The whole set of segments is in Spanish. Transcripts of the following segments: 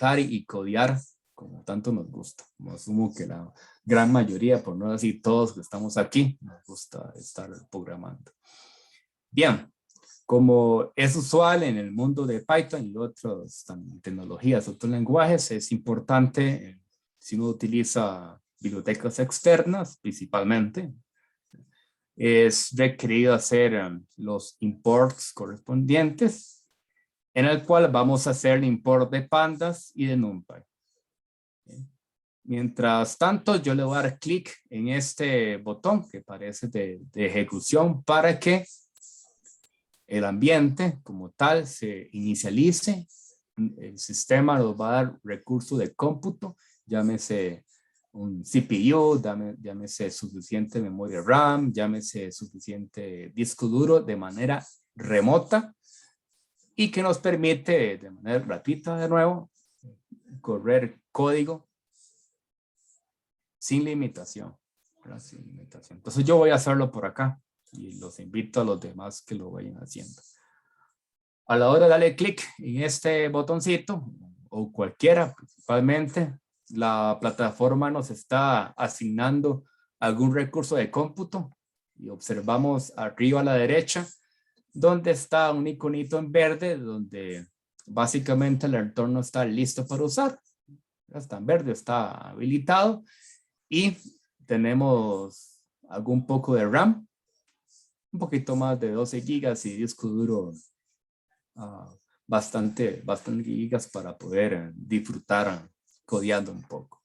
ejecutar y codear como tanto nos gusta. Como asumo que la gran mayoría, por no decir todos que estamos aquí, nos gusta estar programando. Bien, como es usual en el mundo de Python y otras tecnologías, otros lenguajes, es importante, si uno utiliza bibliotecas externas principalmente, es requerido hacer los imports correspondientes, en el cual vamos a hacer el import de pandas y de NumPy. Mientras tanto, yo le voy a dar clic en este botón que parece de ejecución para que el ambiente como tal se inicialice. El sistema nos va a dar recursos de cómputo, llámese un CPU, llámese suficiente memoria RAM, llámese suficiente disco duro de manera remota y que nos permite de manera gratuita de nuevo correr código sin limitación, sin limitación. Entonces yo voy a hacerlo por acá y los invito a los demás que lo vayan haciendo. A la hora de darle clic en este botoncito o cualquiera, principalmente, la plataforma nos está asignando algún recurso de cómputo y observamos arriba a la derecha donde está un iconito en verde donde básicamente el entorno está listo para usar. Está en verde, está habilitado y tenemos algún poco de RAM, un poquito más de 12 gigas y disco duro bastante gigas para poder disfrutar codeando un poco.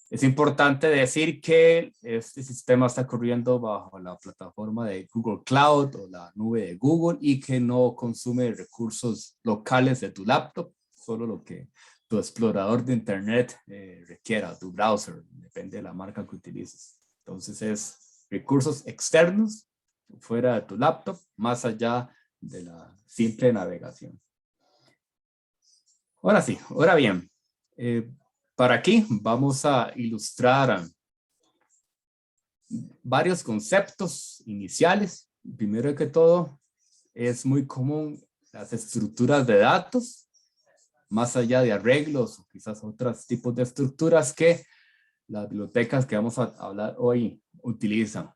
Es importante decir que este sistema está corriendo bajo la plataforma de Google Cloud o la nube de Google y que no consume recursos locales de tu laptop, solo lo que tu explorador de internet requiera, tu browser, depende de la marca que utilices. Entonces es recursos externos fuera de tu laptop, más allá de la simple navegación. Ahora sí, ahora bien, para aquí vamos a ilustrar varios conceptos iniciales. Primero que todo, es muy común las estructuras de datos, más allá de arreglos o quizás otros tipos de estructuras que las bibliotecas que vamos a hablar hoy utilizan.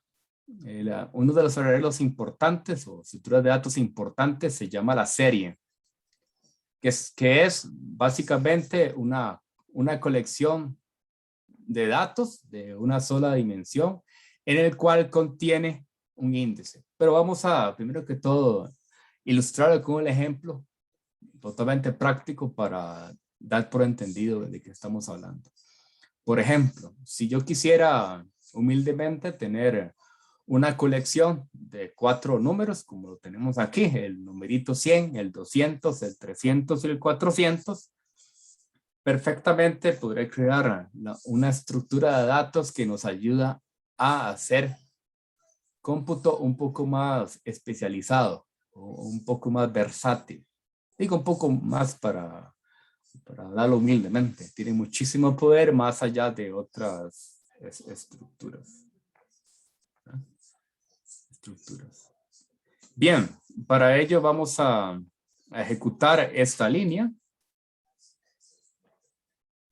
Uno de los arreglos importantes o estructuras de datos importantes se llama la serie, que es básicamente una colección de datos de una sola dimensión en el cual contiene un índice. Pero vamos a, primero que todo, ilustrarlo con un ejemplo totalmente práctico para dar por entendido de qué estamos hablando. Por ejemplo, si yo quisiera humildemente tener una colección de 4 números, como lo tenemos aquí, el numerito 100, el 200, el 300 y el 400, perfectamente podré crear una estructura de datos que nos ayuda a hacer cómputo un poco más especializado o un poco más versátil. Digo un poco más para hablarlo humildemente. Tiene muchísimo poder más allá de otras estructuras. Bien, para ello vamos a ejecutar esta línea.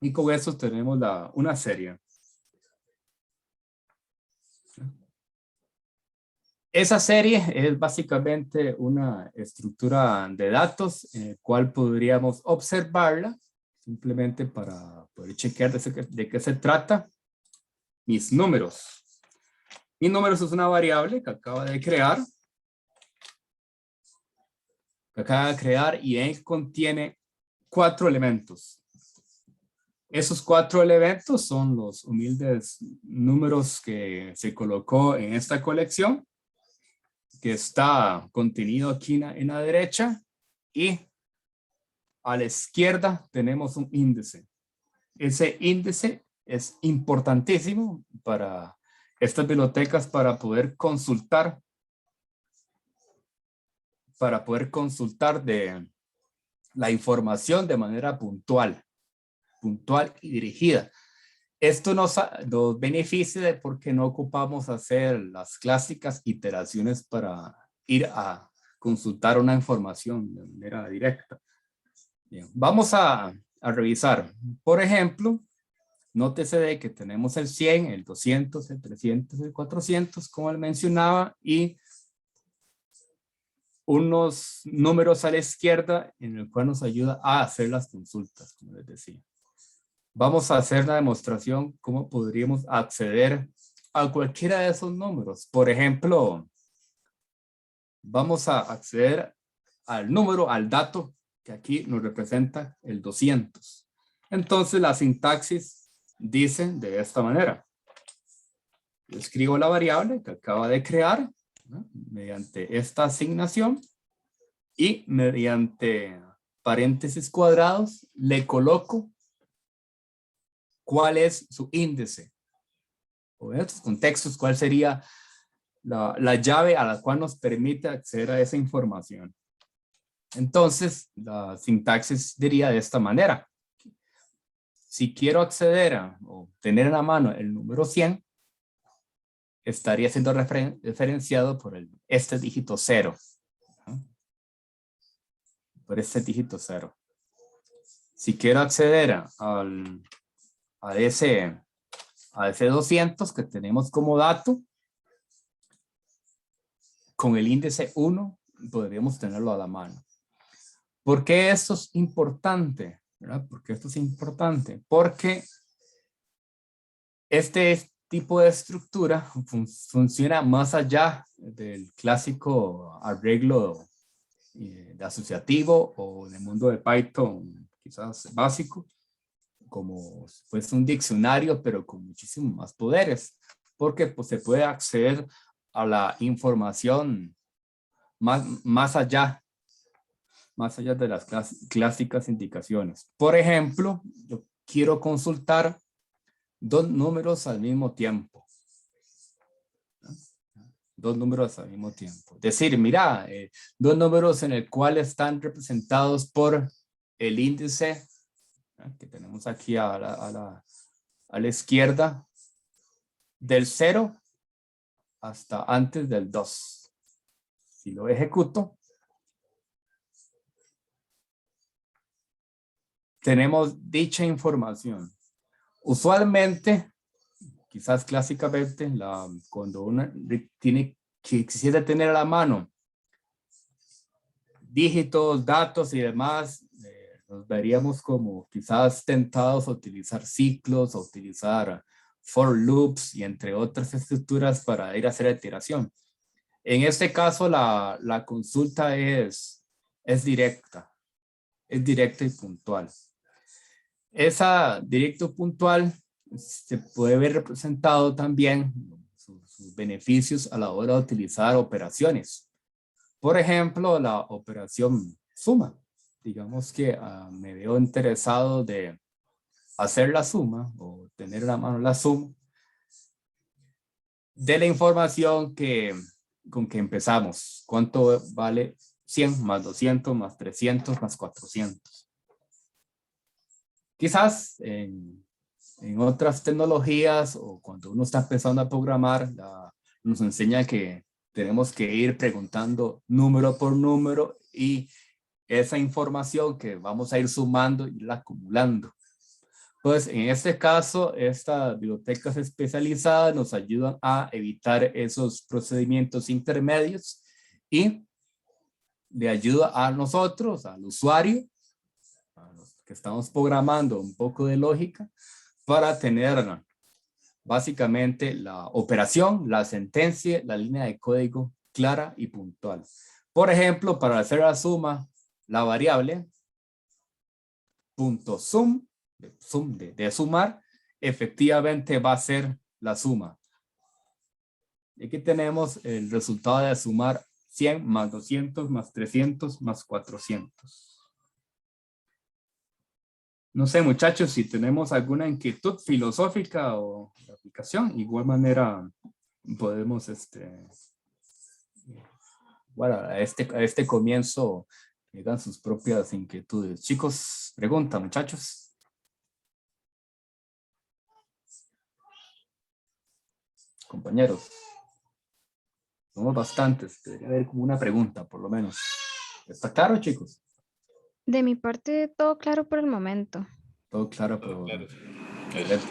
Y con eso tenemos una serie. Esa serie es básicamente una estructura de datos en el cual podríamos observarla simplemente para poder chequear de qué se trata. Mis números. Mis números es una variable que acaba de crear. Y él contiene 4 elementos. Esos 4 elementos son los humildes números que se colocó en esta colección, que está contenido aquí en la derecha, y a la izquierda tenemos un índice. Ese índice es importantísimo para estas bibliotecas para poder consultar de la información de manera puntual y dirigida. Esto nos beneficia porque no ocupamos hacer las clásicas iteraciones para ir a consultar una información de manera directa. Bien, vamos a a revisar. Por ejemplo, nótese de que tenemos el 100, el 200, el 300, el 400, como él mencionaba, y unos números a la izquierda en el cual nos ayuda a hacer las consultas, como les decía. Vamos a hacer la demostración cómo podríamos acceder a cualquiera de esos números. Por ejemplo, vamos a acceder al número, al dato que aquí nos representa el 200. Entonces la sintaxis dice de esta manera. Yo escribo la variable que acaba de crear, ¿no?, mediante esta asignación, y mediante paréntesis cuadrados le coloco cuál es su índice. O en estos contextos, cuál sería la llave a la cual nos permite acceder a esa información. Entonces, la sintaxis diría de esta manera. Si quiero acceder a o tener en la mano el número 100, estaría siendo referenciado por este dígito 0. ¿No? Por este dígito 0. Si quiero acceder a ese 200 que tenemos como dato, con el índice 1 podríamos tenerlo a la mano. ¿Por qué esto es importante? ¿Verdad? ¿Por qué esto es importante? Porque este tipo de estructura funciona más allá del clásico arreglo de asociativo o del mundo de Python quizás básico, como si fuese un diccionario, pero con muchísimos más poderes, porque pues, se puede acceder a la información más allá de las clásicas indicaciones. Por ejemplo, yo quiero consultar dos números al mismo tiempo. Dos números al mismo tiempo. Decir, mira, dos números en el cual están representados por el índice que tenemos aquí a la izquierda, del 0 hasta antes del 2. Si lo ejecuto, tenemos dicha información. Usualmente, quizás clásicamente, cuando uno quisiera tener a la mano dígitos, datos y demás, nos veríamos como quizás tentados a utilizar ciclos, a utilizar for loops y entre otras estructuras para ir a hacer iteración. En este caso, la consulta es directa y puntual. Esa directo puntual se puede ver representado también sus beneficios a la hora de utilizar operaciones. Por ejemplo, la operación suma. Digamos que me veo interesado de hacer la suma o tener en la mano la suma de la información con que empezamos. ¿Cuánto vale 100 más 200 más 300 más 400? Quizás en otras tecnologías o cuando uno está empezando a programar, nos enseña que tenemos que ir preguntando número por número y esa información que vamos a ir sumando y la acumulando. Pues en este caso, estas bibliotecas especializadas nos ayudan a evitar esos procedimientos intermedios y le ayuda a nosotros, al usuario, a los que estamos programando un poco de lógica, para tener básicamente la operación, la sentencia, la línea de código clara y puntual. Por ejemplo, para hacer la suma, la variable .sum, de sumar, efectivamente va a ser la suma. Y aquí tenemos el resultado de sumar 100 más 200 más 300 más 400. No sé, muchachos, si tenemos alguna inquietud filosófica o de aplicación, igual manera podemos, bueno, a este comienzo llegan sus propias inquietudes. Chicos, pregunta, muchachos. Compañeros. Somos bastantes, debería haber como una pregunta, por lo menos. ¿Está claro, chicos? De mi parte, todo claro por el momento. Todo claro, pero excelente.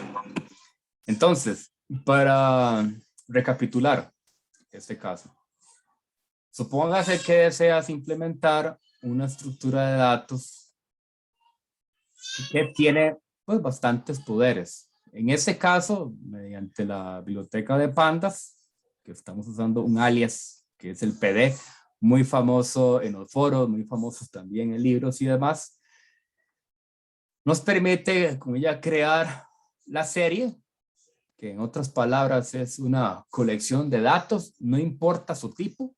Entonces, para recapitular este caso, supóngase que deseas implementar una estructura de datos que tiene pues bastantes poderes. En este caso, mediante la biblioteca de pandas, que estamos usando un alias que es el PD, muy famoso en los foros, muy famoso también en libros y demás, nos permite, como ya, crear la serie, que en otras palabras es una colección de datos, no importa su tipo.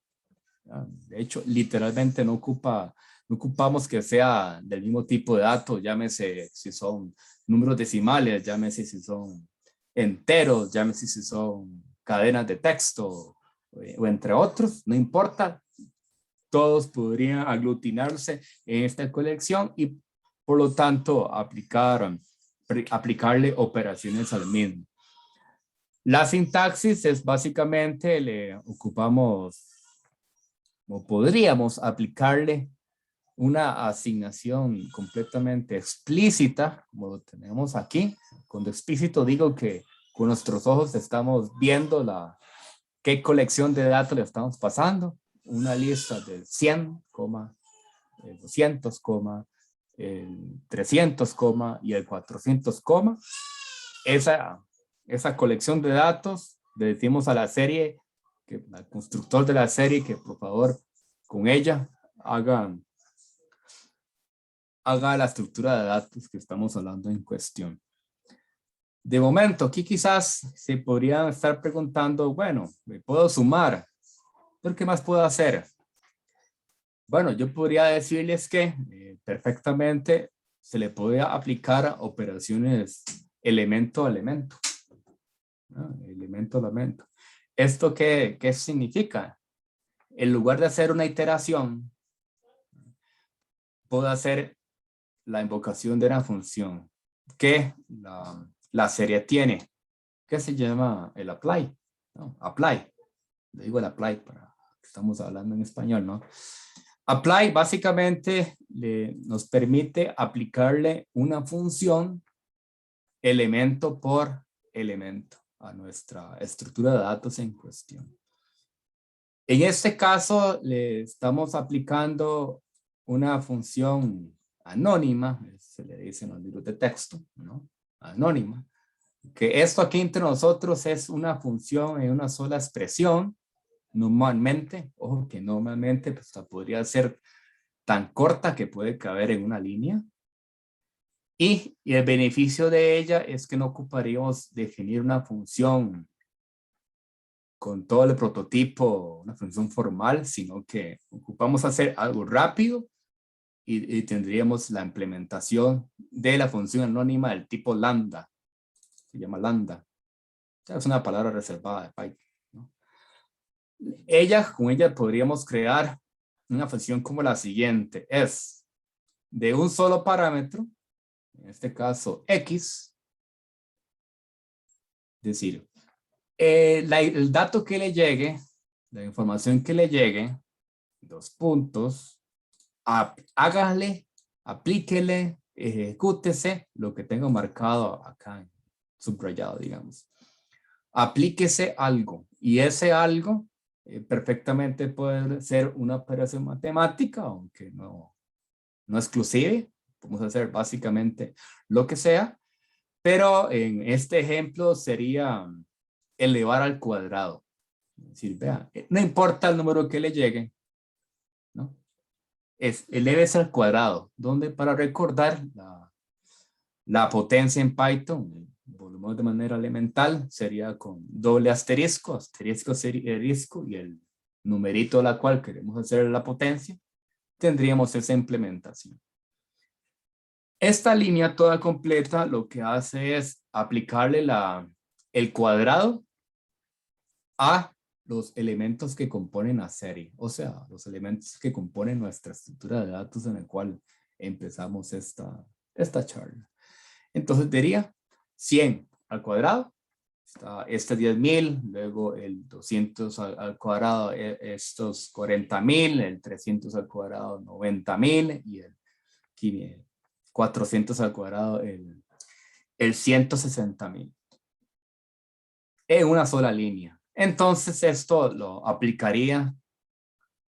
De hecho, literalmente no ocupamos que sea del mismo tipo de datos, llámese si son números decimales, llámese si son enteros, llámese si son cadenas de texto o entre otros, no importa, todos podrían aglutinarse en esta colección y por lo tanto aplicarle operaciones al mismo. La sintaxis es básicamente, le ocupamos o podríamos aplicarle una asignación completamente explícita, como lo tenemos aquí. Cuando explícito digo que con nuestros ojos estamos viendo qué colección de datos le estamos pasando. Una lista de 100, 200, el 300, y el 400, esa colección de datos, le decimos a la serie, al constructor de la serie, que por favor con ella haga la estructura de datos que estamos hablando en cuestión. De momento, aquí quizás se podrían estar preguntando, bueno, ¿me puedo sumar? ¿Pero qué más puedo hacer? Bueno, yo podría decirles que perfectamente se le puede aplicar operaciones elemento a elemento. ¿No? Elemento a elemento. ¿Esto qué significa? En lugar de hacer una iteración, puedo hacer la invocación de una función que la serie tiene, que se llama el apply, ¿no? Apply, le digo el apply para que estamos hablando en español, ¿no? Apply básicamente nos permite aplicarle una función elemento por elemento a nuestra estructura de datos en cuestión. En este caso le estamos aplicando una función anónima, se le dice en los libros de texto, ¿no? Anónima, que esto aquí entre nosotros es una función en una sola expresión, normalmente, ojo que normalmente pues, podría ser tan corta que puede caber en una línea, y el beneficio de ella es que no ocuparíamos definir una función con todo el prototipo, una función formal, sino que ocupamos hacer algo rápido y tendríamos la implementación de la función anónima del tipo lambda. Se llama lambda. Es una palabra reservada de Python, ¿no? Con ella podríamos crear una función como la siguiente. Es de un solo parámetro, en este caso X, es decir, el dato que le llegue, la información que le llegue, dos puntos, hágale, aplíquele, ejecútese lo que tengo marcado acá, subrayado, digamos. Aplíquese algo y ese algo perfectamente puede ser una operación matemática, aunque no exclusive. Podemos hacer básicamente lo que sea, pero en este ejemplo sería elevar al cuadrado. Es decir, vea, no importa el número que le llegue, ¿no? Es elevese al cuadrado, donde para recordar la potencia en Python, volvemos de manera elemental, sería con doble asterisco, asterisco y el numerito a la cual queremos hacer la potencia, tendríamos esa implementación. Esta línea toda completa lo que hace es aplicarle el cuadrado a los elementos que componen la serie, o sea, los elementos que componen nuestra estructura de datos en el cual empezamos esta charla. Entonces diría 100 al cuadrado, está este 10,000, luego el 200 al cuadrado, estos 40,000, el 300 al cuadrado, 90,000 y el 400 al cuadrado, el 160,000 en una sola línea. Entonces esto lo aplicaría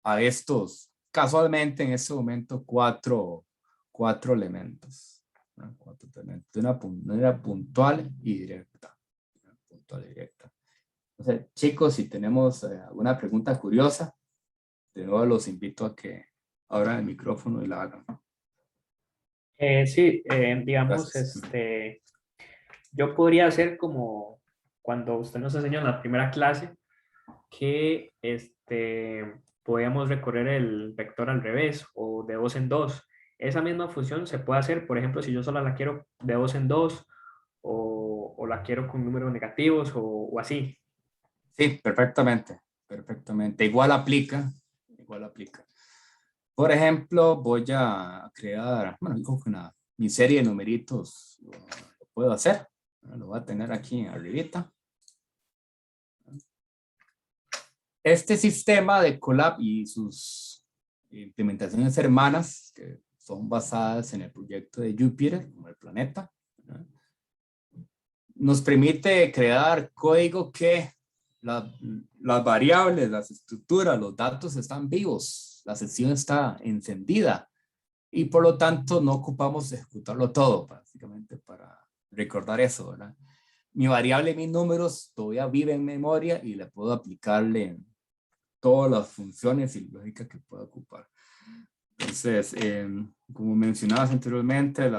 a estos, casualmente en este momento, cuatro elementos. Cuatro elementos de una manera puntual y directa. Puntual y directa. Entonces, chicos, si tenemos alguna pregunta curiosa, de nuevo los invito a que abran el micrófono y la hagan. Sí, digamos, Gracias. yo podría hacer como cuando usted nos enseñó en la primera clase que podíamos recorrer el vector al revés o de dos en dos. Esa misma función se puede hacer, por ejemplo, si yo solo la quiero de dos en dos o la quiero con números negativos o así. Sí, perfectamente, perfectamente. Igual aplica, igual aplica. Por ejemplo, voy a crear, bueno, digo que mi serie de numeritos lo puedo hacer. Lo voy a tener aquí arribita. Este sistema de Colab y sus implementaciones hermanas, que son basadas en el proyecto de Júpiter, como el planeta, ¿no? Nos permite crear código que las variables, las estructuras, los datos están vivos, la sesión está encendida y por lo tanto no ocupamos ejecutarlo todo, básicamente para recordar eso, ¿verdad? Mi variable, mis números todavía vive en memoria y le puedo aplicarle todas las funciones y lógica que pueda ocupar. Entonces, como mencionabas anteriormente,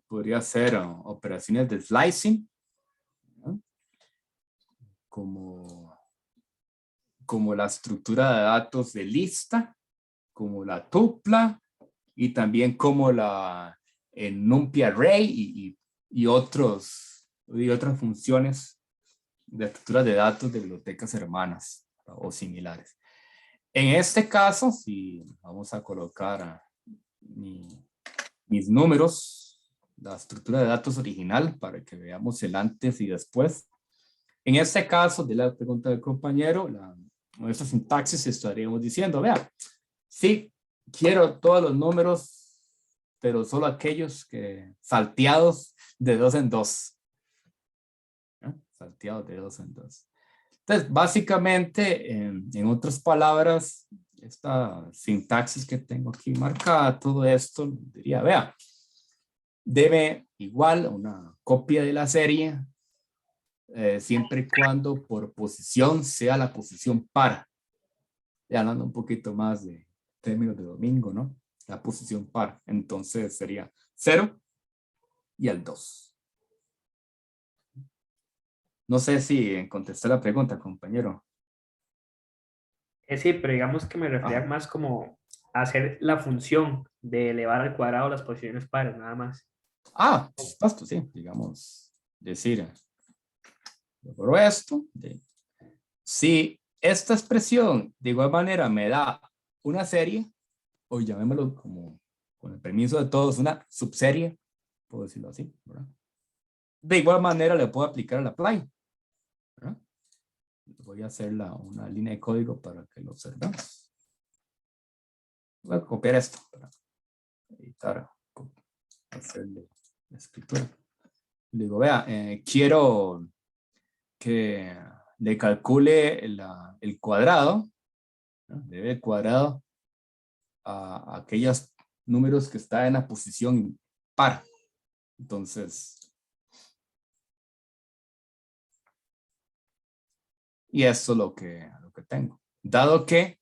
podría ser operaciones de slicing, ¿no? como la estructura de datos de lista, como la tupla y también como el numpy array y otras funciones de estructuras de datos de bibliotecas hermanas o similares. En este caso, si vamos a colocar mis números, la estructura de datos original para que veamos el antes y después. En este caso, de la pregunta del compañero, nuestra sintaxis estaríamos diciendo, vea, sí, quiero todos los números, pero solo aquellos que salteados de dos en dos. Salteados de dos en dos. Entonces, básicamente, en otras palabras, esta sintaxis que tengo aquí marcada, todo esto, diría, vea, debe igual una copia de la serie, siempre y cuando por posición sea la posición par. Ya hablando un poquito más de términos de domingo, ¿no? La posición par. Entonces sería 0 y el 2. No sé si contesté la pregunta, compañero. Sí, pero digamos que me refería Ajá. más como a hacer la función de elevar al cuadrado las posiciones pares, nada más. Por supuesto, sí. Digamos, decir, por esto, si esta expresión de igual manera me da una serie, o llamémoslo como, con el permiso de todos, una subserie, puedo decirlo así, ¿verdad? De igual manera le puedo aplicar el apply, ¿verdad? Voy a hacer una línea de código para que lo observemos. Voy a copiar esto para evitar hacerle la escritura. Le digo, vea, quiero que le calcule el cuadrado, ¿no? Debe el cuadrado a aquellos números que están en la posición par. Entonces, y eso es lo que tengo. Dado que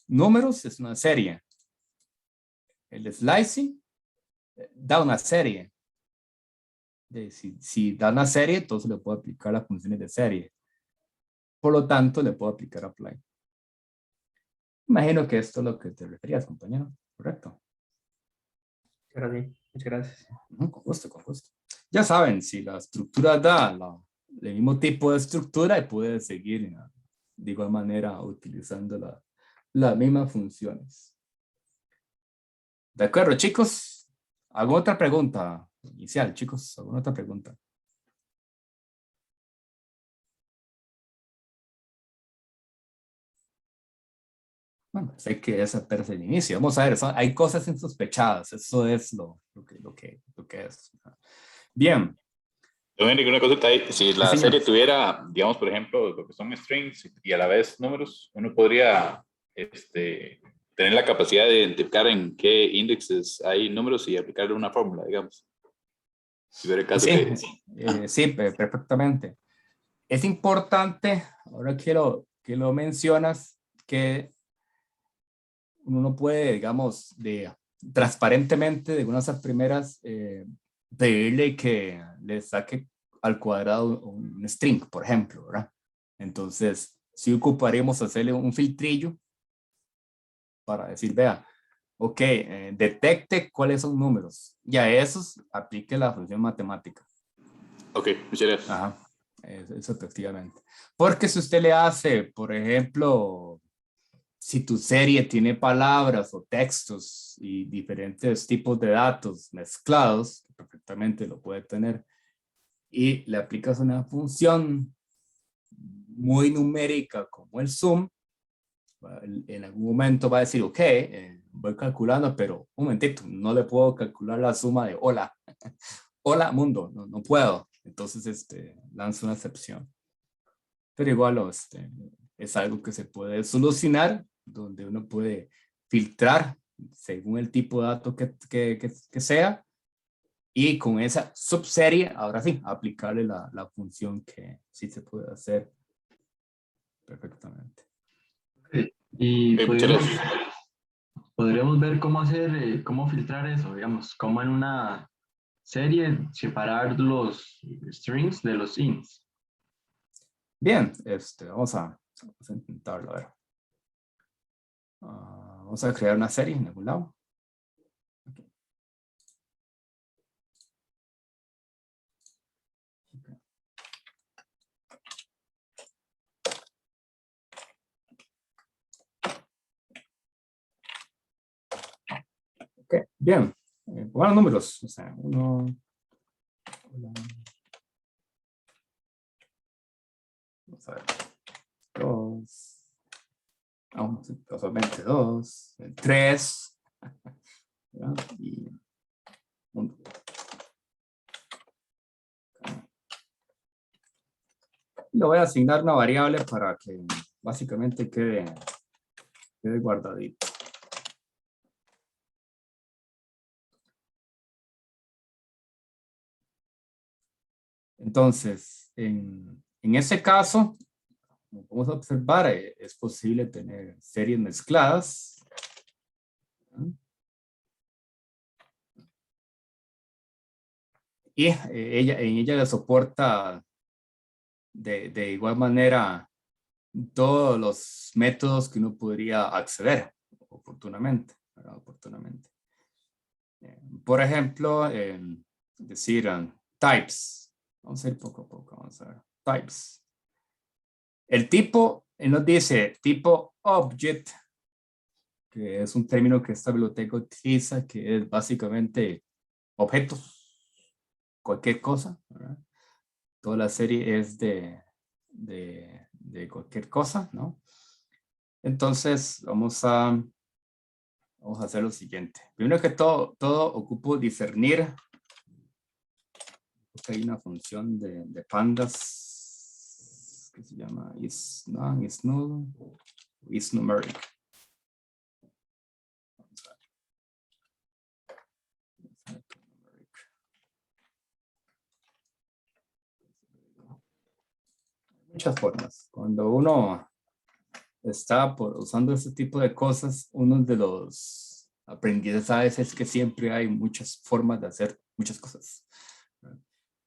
números es una serie, el slicing da una serie. Si da una serie, entonces le puedo aplicar las funciones de serie. Por lo tanto, le puedo aplicar apply. Imagino que esto es lo que te referías, compañero. ¿Correcto? Pero sí, muchas gracias. Con gusto, con gusto. Ya saben, si la estructura da el mismo tipo de estructura, y puede seguir de igual manera utilizando las mismas funciones. De acuerdo, chicos. ¿Alguna otra pregunta inicial, chicos? ¿Alguna otra pregunta? Bueno, sé que esa es el inicio. Vamos a ver, hay cosas insospechadas. Eso es lo que es. Bien. Dominic, una consulta ahí. Si Sí, la señor. serie tuviera, digamos, por ejemplo, lo que son strings y a la vez números, uno podría tener la capacidad de identificar en qué índices hay números y aplicarle una fórmula, digamos. Si hubiera el caso Sí, que... sí, perfectamente. Es importante, ahora que lo mencionas, que uno no puede, digamos, transparentemente de unas primeras, pedirle que le saque al cuadrado un string, por ejemplo, ¿verdad? Entonces, si ocuparemos hacerle un filtrillo para decir, vea, ok, detecte cuáles son números. Y a esos aplique la función matemática. Ok, muchas gracias. Ajá, eso efectivamente. Porque si usted le hace, por ejemplo, si tu serie tiene palabras o textos y diferentes tipos de datos mezclados, perfectamente lo puede tener, y le aplicas una función muy numérica como el zoom, en algún momento va a decir, ok, voy calculando, pero un momentito, no le puedo calcular la suma de hola, hola mundo, no puedo. Entonces, lanza una excepción. Pero igual, es algo que se puede solucionar, donde uno puede filtrar según el tipo de dato que sea, y con esa subserie, ahora sí, aplicarle la función que sí se puede hacer perfectamente. Y Ok, muchas gracias. podríamos ver cómo hacer, cómo filtrar eso, digamos, cómo en una serie separar los strings de los ints. Bien, vamos a intentarlo, a ver. Vamos a crear una serie en algún lado. Okay. Ok, bien. Pongamos números. O sea, uno. Vamos a ver. Dos. Vamos, casualmente dos. Tres. Y uno. Le voy a asignar una variable para que básicamente quede guardadito. Entonces, en ese caso, como vamos a observar, es posible tener series mezcladas. Y en ella le soporta de igual manera todos los métodos que uno podría acceder oportunamente, ¿verdad? Oportunamente. Por ejemplo, decir types. Vamos a ir poco a poco, vamos a ver. Types. El tipo, él nos dice tipo object, que es un término que esta biblioteca utiliza, que es básicamente objetos, cualquier cosa, ¿verdad? Toda la serie es de cualquier cosa, ¿no? Entonces, vamos a hacer lo siguiente. Primero que todo ocupo discernir. Porque hay una función de pandas que se llama isNum, isNumeric. Muchas formas. Cuando uno está usando este tipo de cosas, uno de los aprendizajes es que siempre hay muchas formas de hacer muchas cosas.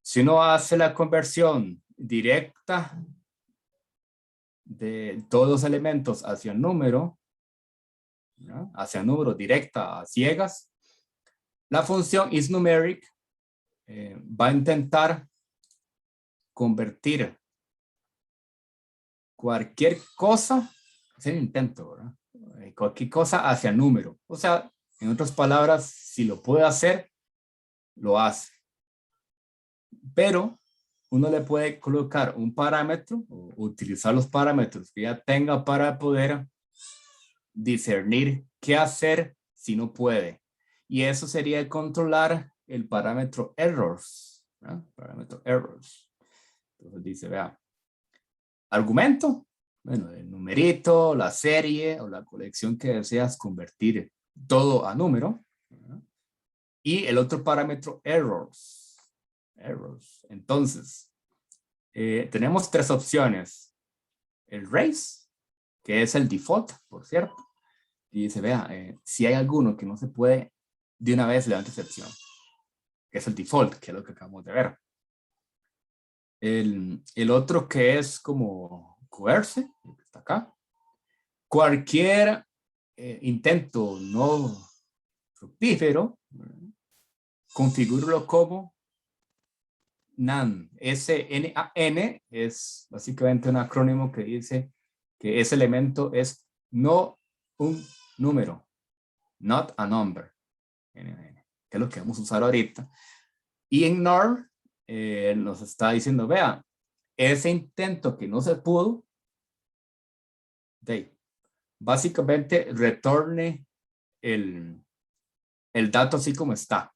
Si uno hace la conversión directa de todos los elementos hacia número, ¿no? Hacia número directa a ciegas, la función isNumeric va a intentar convertir cualquier cosa, es el intento, ¿verdad? Cualquier cosa hacia número. O sea, en otras palabras, si lo puede hacer, lo hace. Pero uno le puede colocar un parámetro o utilizar los parámetros que ya tenga para poder discernir qué hacer si no puede. Y eso sería controlar el parámetro errors, ¿no? Parámetro errors. Entonces dice, vea, argumento, bueno, el numerito, la serie o la colección que deseas convertir todo a número, ¿no? Y el otro parámetro errors. Errors. Entonces, tenemos tres opciones. El race, que es el default, por cierto. Y dice, vea, si hay alguno que no se puede, de una vez levanta excepción. Que es el default, que es lo que acabamos de ver. El otro que es como coerce, que está acá. Cualquier intento no fructífero, configúralo como NaN. SNAN es básicamente un acrónimo que dice que ese elemento es no un número, not a number, NaN, que es lo que vamos a usar ahorita. Y en NOR nos está diciendo, vea, ese intento que no se pudo, básicamente retorne el dato así como está.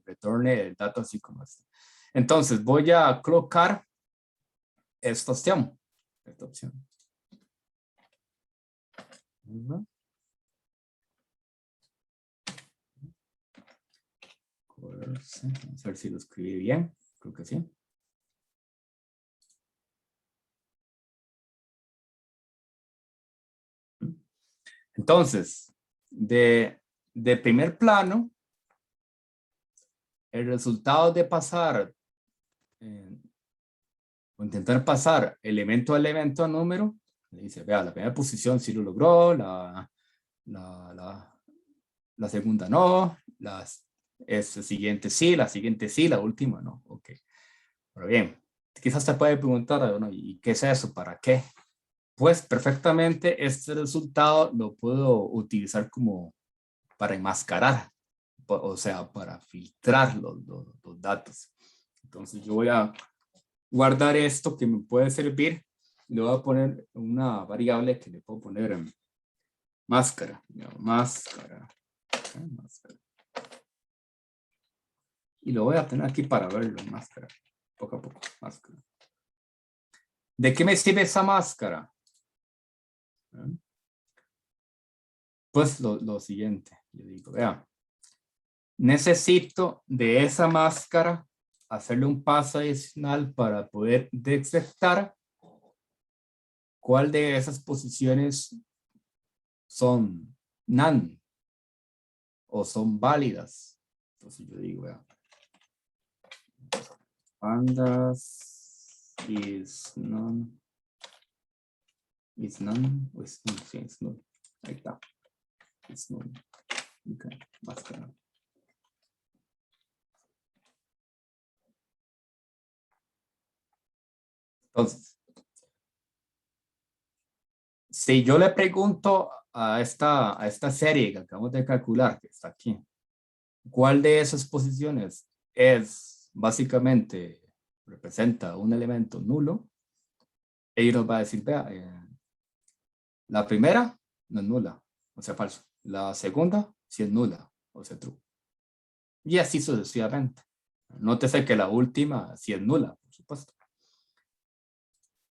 Retorne el dato así como está. Entonces voy a colocar esta opción. Vamos a ver si lo escribí bien. Creo que sí. Entonces, de primer plano, el resultado de pasar o intentar pasar elemento a elemento a número, le dice, vea, la primera posición sí lo logró, la segunda no, siguiente sí, la siguiente sí, la última no. Ok. Pero bien, quizás te puede preguntar, bueno, ¿y qué es eso? ¿Para qué? Pues perfectamente este resultado lo puedo utilizar como para enmascarar, o sea, para filtrar los datos. Entonces yo voy a guardar esto que me puede servir. Le voy a poner una variable que le puedo poner en máscara. Máscara. Y lo voy a tener aquí para verlo en máscara. Poco a poco, máscara. ¿De qué me sirve esa máscara? Pues lo siguiente. Yo digo, vea, necesito de esa máscara hacerle un paso adicional para poder detectar cuál de esas posiciones son NaN o son válidas. Entonces yo digo, vea, pandas is none, o is null, sí, es null. Ahí está. Es null. Ok, máscara. Entonces, si yo le pregunto a esta serie que acabamos de calcular, que está aquí, ¿cuál de esas posiciones es básicamente representa un elemento nulo? Ella nos va a decir, vea, la primera no es nula, o sea, falso. La segunda sí es nula, o sea, true. Y así sucesivamente. Nótese que la última sí es nula, por supuesto.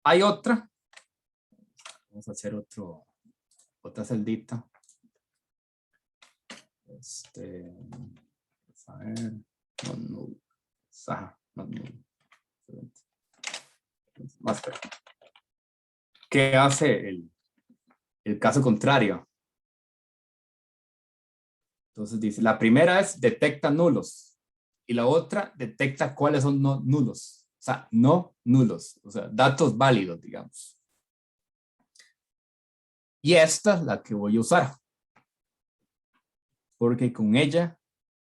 Hay otra. Vamos a hacer otra celdita. A ver, no null. Ajá, no null. Máscara. ¿Qué hace el caso contrario? Entonces dice, la primera es detecta nulos y la otra detecta cuáles son no nulos. O sea, no nulos, o sea, datos válidos, digamos. Y esta es la que voy a usar. Porque con ella,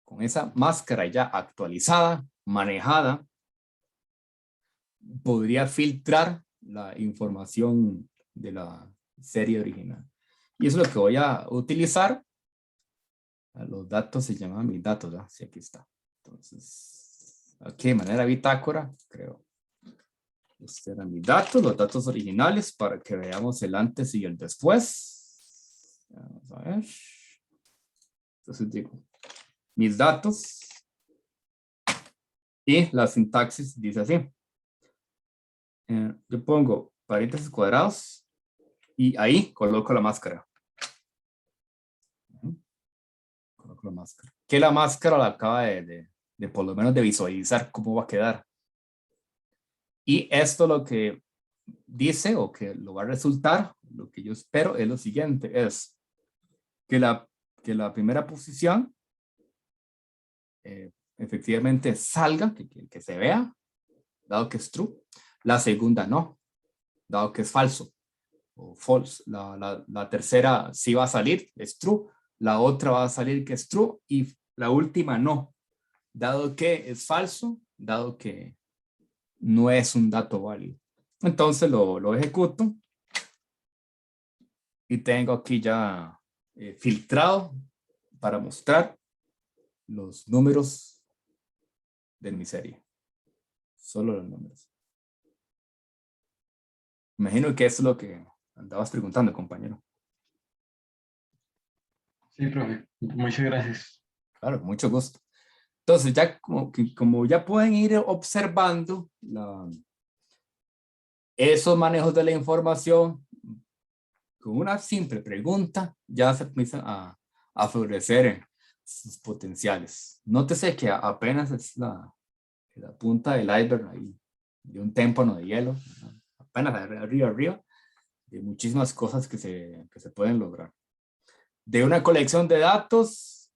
con esa máscara ya actualizada, manejada, podría filtrar la información de la serie original. Y eso es lo que voy a utilizar. Los datos se llaman mis datos, ¿verdad? Sí, aquí está. Entonces, aquí de manera bitácora, creo. Estos eran mis datos, los datos originales, para que veamos el antes y el después. Vamos a ver. Entonces digo, mis datos. Y la sintaxis dice así. Yo pongo paréntesis cuadrados y ahí coloco la máscara. Coloco la máscara. Que la máscara la acaba de por lo menos de visualizar cómo va a quedar. Y esto lo que dice o que lo va a resultar, lo que yo espero es lo siguiente, es que la primera posición efectivamente salga, que se vea, dado que es true. La segunda no, dado que es falso o false. La tercera sí va a salir, es true. La otra va a salir que es true y la última no, dado que es falso, dado que no es un dato válido. Entonces lo ejecuto y tengo aquí ya filtrado para mostrar los números de mi serie. Solo los números. Imagino que eso es lo que andabas preguntando, compañero. Sí, profe. Muchas gracias. Claro, con mucho gusto. Entonces, ya como ya pueden ir observando esos manejos de la información, con una simple pregunta, ya se empiezan a florecer sus potenciales. Nótese que apenas es la punta del iceberg ahí, de un témpano de hielo, ¿no? Apenas arriba, de muchísimas cosas que se pueden lograr. De una colección de datos,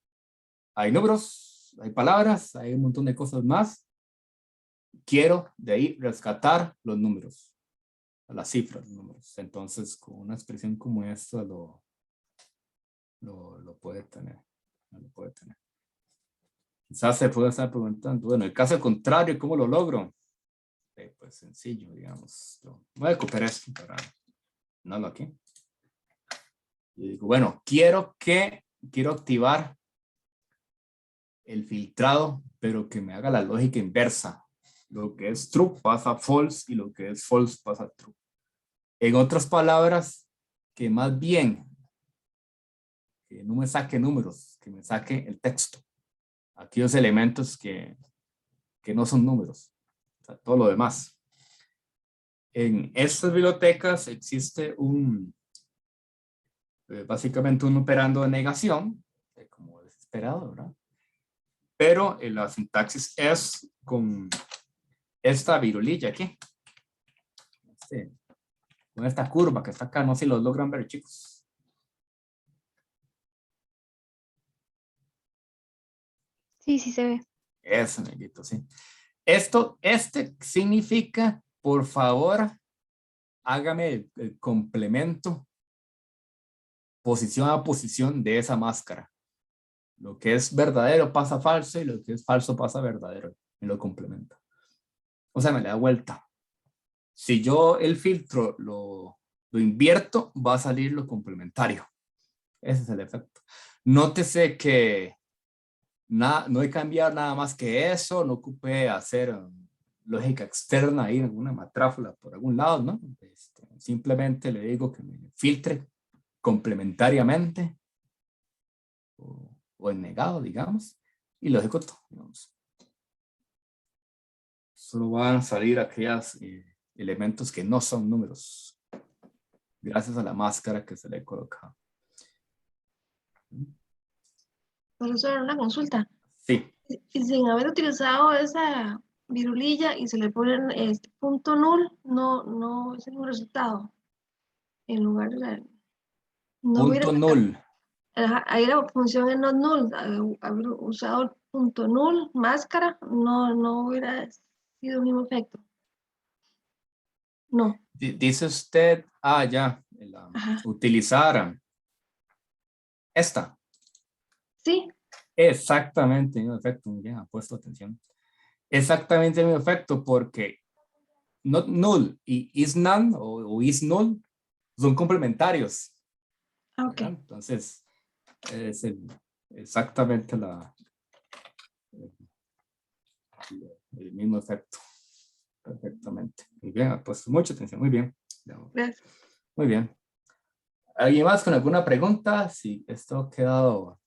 hay números, hay palabras, hay un montón de cosas más. Quiero de ahí rescatar los números, las cifras, los números. Entonces, con una expresión como esta lo puede tener. Lo puede tener. Quizás se puede estar preguntando, bueno, en el caso contrario, ¿cómo lo logro? Pues sencillo, digamos. Voy a copiar esto para no lo aquí. Y digo, bueno, quiero activar el filtrado, pero que me haga la lógica inversa. Lo que es true pasa a false y lo que es false pasa a true. En otras palabras, que más bien que no me saque números, que me saque el texto. Aquellos elementos que no son números. O sea, todo lo demás. En estas bibliotecas existe básicamente un operando de negación, como desesperado, ¿verdad? Pero la sintaxis es con esta virulilla aquí. Con esta curva que está acá, no sé si los logran ver, chicos. Sí, sí se ve. Eso, amiguito, sí. Este significa, por favor, hágame el complemento posición a posición de esa máscara. Lo que es verdadero pasa a falso y lo que es falso pasa a verdadero. Me lo complementa. O sea, me le da vuelta. Si yo el filtro lo invierto, va a salir lo complementario. Ese es el efecto. Nótese que no he cambiado nada más que eso. No ocupé hacer lógica externa ahí, alguna matráfula por algún lado, ¿no? Simplemente le digo que me filtre complementariamente o en negado, digamos, y lo ejecuto, digamos. Solo van a salir aquellos elementos que no son números, gracias a la máscara que se le coloca. Profesor, una consulta. Sí. Y sin haber utilizado esa virulilla y se le ponen este punto null, no es un resultado. En lugar de no hubiera, Punto null. ahí la función es not null. Haber usado el punto null, máscara, no hubiera sido el mismo efecto. No. Dice usted, ya, utilizar esta. Sí. Exactamente, en efecto, muy bien, ha puesto atención. Exactamente el mismo efecto, porque not null y is none o is null son complementarios. Ok. ¿Verdad? Entonces, es exactamente el mismo efecto. Perfecto. perfectamente. Muy bien, ha puesto mucha atención, muy bien. Gracias. Muy bien. ¿Alguien más con alguna pregunta? Si esto ha quedado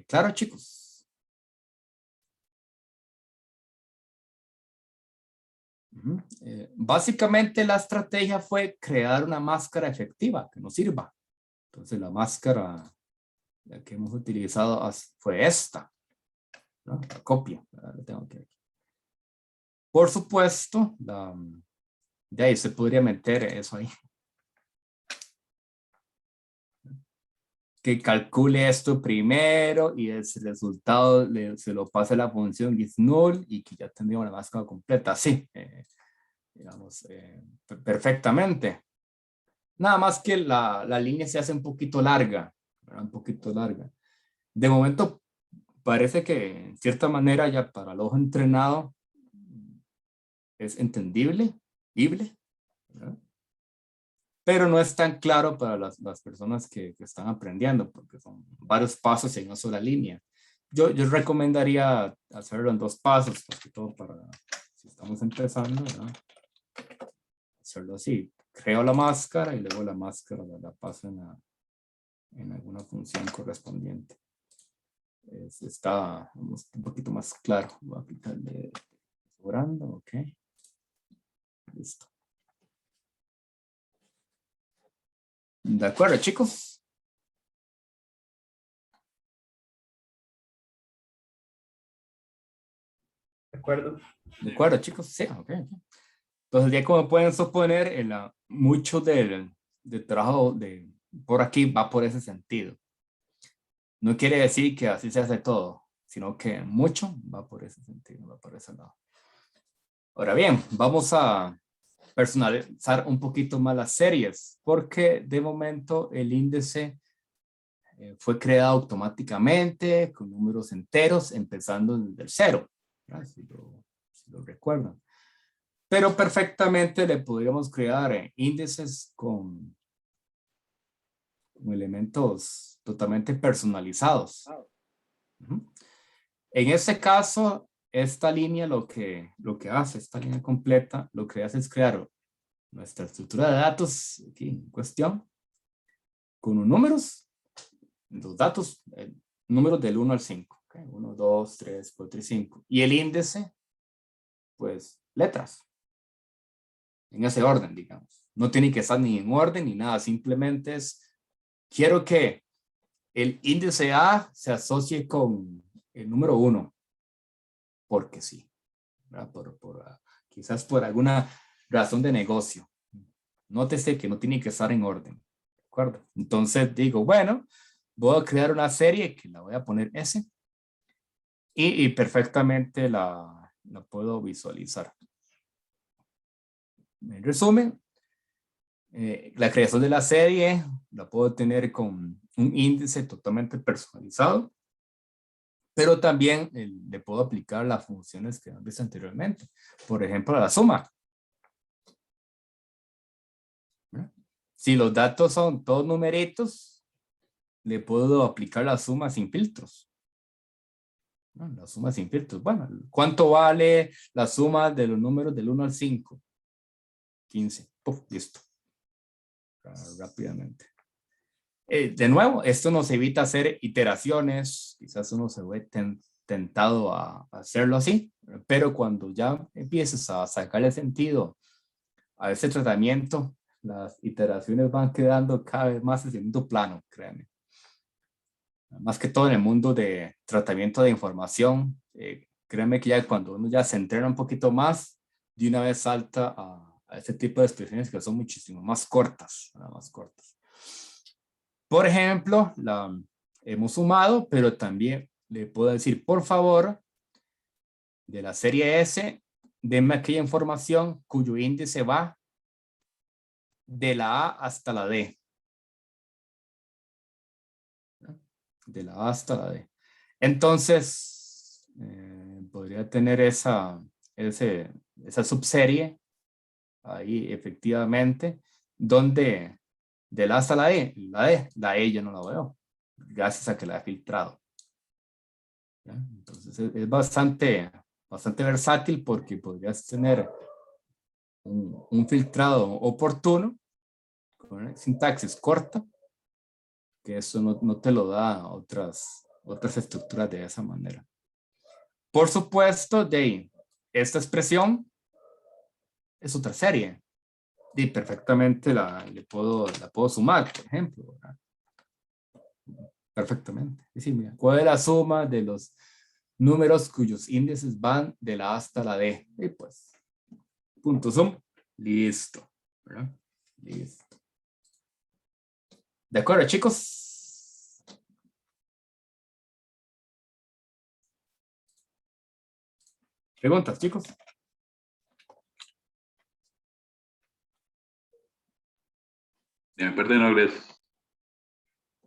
claro, chicos. Básicamente la estrategia fue crear una máscara efectiva que nos sirva. Entonces la máscara la que hemos utilizado fue esta, ¿no? La copia. La tengo aquí. Por supuesto, de ahí se podría meter eso ahí. Que calcule esto primero y ese resultado se lo pase a la función is null y que ya tendríamos la máscara completa. Sí, digamos, perfectamente. Nada más que la línea se hace un poquito larga, ¿verdad? Un poquito larga. De momento parece que en cierta manera ya para el ojo entrenado es entendible, vible, ¿verdad? Pero no es tan claro para las personas que están aprendiendo, porque son varios pasos en una sola línea. Yo recomendaría hacerlo en 2 pasos, porque todo para, si estamos empezando, ¿verdad? Hacerlo así. Creo la máscara y luego la máscara la paso en alguna función correspondiente. Está un poquito más claro. Voy a aplicarle sobrando, ok. Listo. De acuerdo, chicos. ¿De acuerdo? De acuerdo, chicos. Sí, ok. Entonces, ya como pueden suponer, mucho del trabajo por aquí va por ese sentido. No quiere decir que así se hace todo, sino que mucho va por ese sentido, va por ese lado. Ahora bien, vamos a personalizar un poquito más las series, porque de momento el índice fue creado automáticamente con números enteros, empezando desde el 0, si lo recuerdan. Pero perfectamente le podríamos crear índices con elementos totalmente personalizados. En este caso, esta línea lo que hace, esta línea completa, lo que hace es crear nuestra estructura de datos aquí en cuestión, con los números, los datos, números del 1 al 5. Okay, 1, 2, 3, 4 y 5. Y el índice, pues, letras. En ese orden, digamos. No tiene que estar ni en orden ni nada, simplemente es, quiero que el índice A se asocie con el número 1, porque sí, ¿verdad? Quizás por alguna razón de negocio. Nótese que no tiene que estar en orden, ¿de acuerdo? Entonces digo, bueno, voy a crear una serie que la voy a poner S y perfectamente la puedo visualizar. En resumen, la creación de la serie la puedo tener con un índice totalmente personalizado, pero también le puedo aplicar las funciones que han visto anteriormente. Por ejemplo, la suma. Si los datos son todos numeritos, le puedo aplicar la suma sin filtros. La suma sin filtros. Bueno, ¿cuánto vale la suma de los números del 1 al 5? 15. Puf, listo. Rápidamente. De nuevo, esto nos evita hacer iteraciones. Quizás uno se ve tentado a hacerlo así, pero cuando ya empieces a sacarle sentido a ese tratamiento, las iteraciones van quedando cada vez más en segundo plano, créanme. Más que todo en el mundo de tratamiento de información, créanme que ya cuando uno ya se entrena un poquito más, de una vez salta a este tipo de expresiones que son muchísimo más cortas, más cortas. Por ejemplo, la hemos sumado, pero también le puedo decir, por favor, de la serie S, denme aquella información cuyo índice va de la A hasta la D. De la A hasta la D. Entonces, podría tener esa subserie ahí efectivamente, donde de la A hasta la E, la E yo no la veo, gracias a que la he filtrado. ¿Ya? Entonces es bastante versátil porque podrías tener un filtrado oportuno, con una sintaxis corta, que eso no te lo da otras estructuras de esa manera. Por supuesto, esta expresión es otra serie. Y perfectamente la puedo sumar, por ejemplo, ¿verdad? Perfectamente. Es decir, mira, ¿cuál es la suma de los números cuyos índices van de la A hasta la D? Y pues, punto sum, listo, ¿verdad? Listo. ¿De acuerdo, chicos? ¿Preguntas, chicos? De mi parte no, gracias.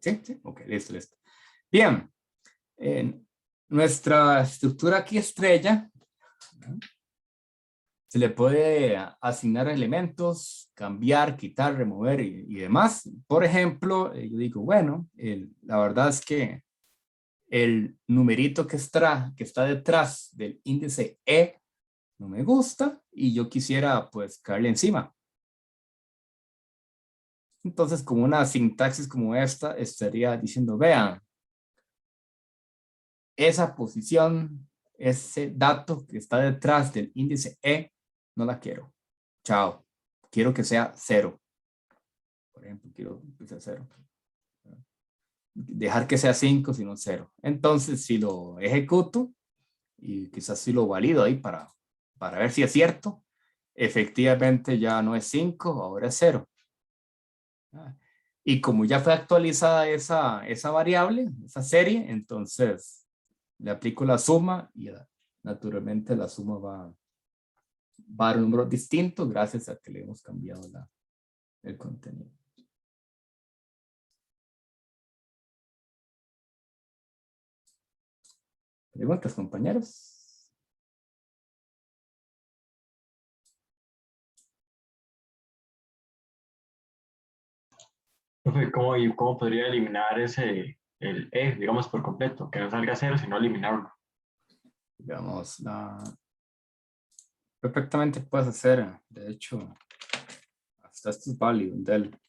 Sí, sí, ok, listo, listo. Bien, nuestra estructura aquí estrella, ¿no? Se le puede asignar elementos, cambiar, quitar, remover y demás. Por ejemplo, yo digo, bueno, la verdad es que el numerito que está detrás del índice E no me gusta y yo quisiera pues caerle encima. Entonces, con una sintaxis como esta, estaría diciendo, vean, esa posición, ese dato que está detrás del índice E, no la quiero. Chao. Quiero que sea 0. Por ejemplo, quiero que sea 0. Dejar que sea 5, sino 0. Entonces, si lo ejecuto, y quizás si lo valido ahí para ver si es cierto, efectivamente ya no es 5, ahora es 0. Y como ya fue actualizada esa variable, esa serie, entonces le aplico la suma y naturalmente la suma va a dar un número distinto gracias a que le hemos cambiado el contenido. ¿Preguntas, compañeros? Profe, ¿cómo podría eliminar el E, digamos, por completo? Que no salga 0, sino eliminarlo. Digamos, perfectamente puedes hacer, de hecho, hasta esto es válido en Del.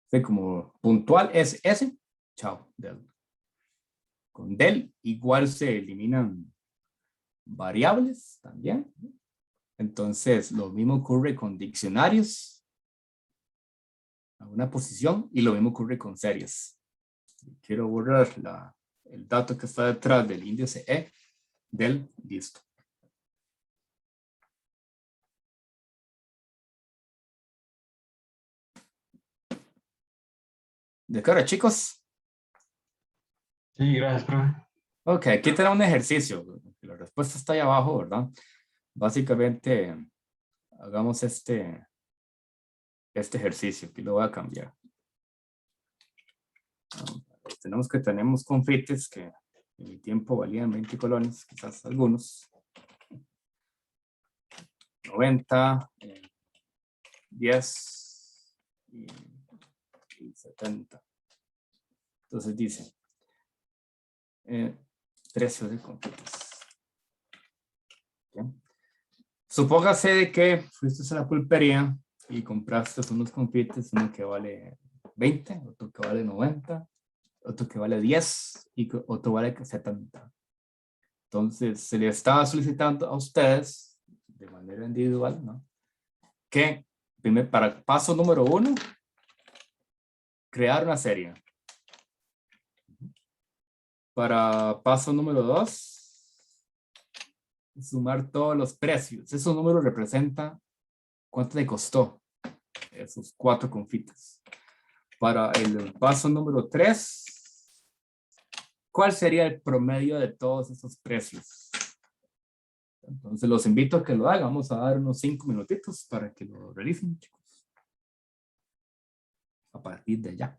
Sí, como puntual es S, chao, Del. Con Del igual se eliminan variables también. Entonces, lo mismo ocurre con diccionarios, a una posición, y lo mismo ocurre con series. Quiero borrar el dato que está detrás del índice E, Del, listo. ¿De acuerdo, chicos? Sí, gracias, profe. Ok, aquí tenemos un ejercicio. La respuesta está ahí abajo, ¿verdad? Básicamente, hagamos este ejercicio. Aquí lo voy a cambiar. Tenemos confites que en mi tiempo valían 20 colones, quizás algunos. 90, 10 y 70. Entonces dice, precio de confites. ¿Bien? Supóngase de que fuiste a la pulpería y compraste unos confites, uno que vale 20, otro que vale 90, otro que vale 10 y otro vale 70. Entonces se le estaba solicitando a ustedes de manera individual, ¿no? Que para paso número 1, crear una serie. Para paso número 2, sumar todos los precios. Esos números representan cuánto le costó esos 4 confites. Para el paso número 3, ¿cuál sería el promedio de todos esos precios? Entonces los invito a que lo hagan. Vamos a dar unos 5 minutitos para que lo realicen, chicos. A partir de ya.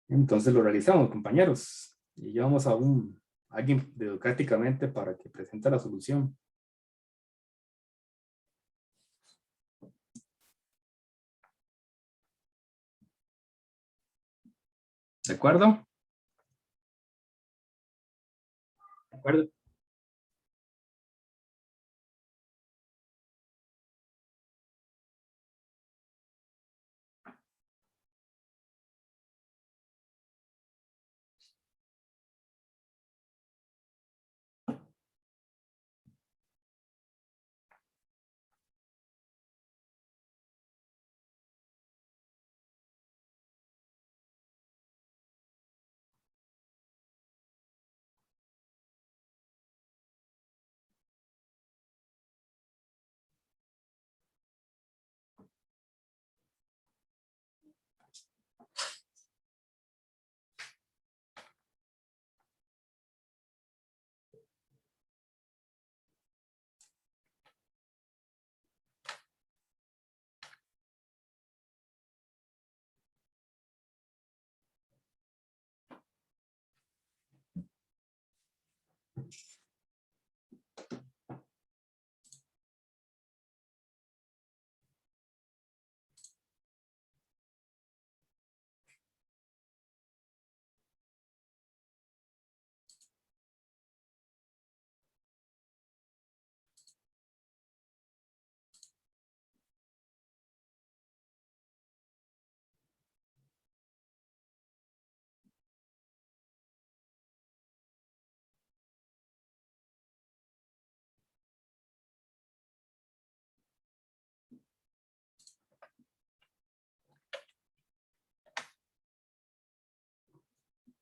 Entonces lo realizamos, compañeros. Y llevamos a alguien de Educáticamente para que presente la solución. ¿De acuerdo? ¿De acuerdo?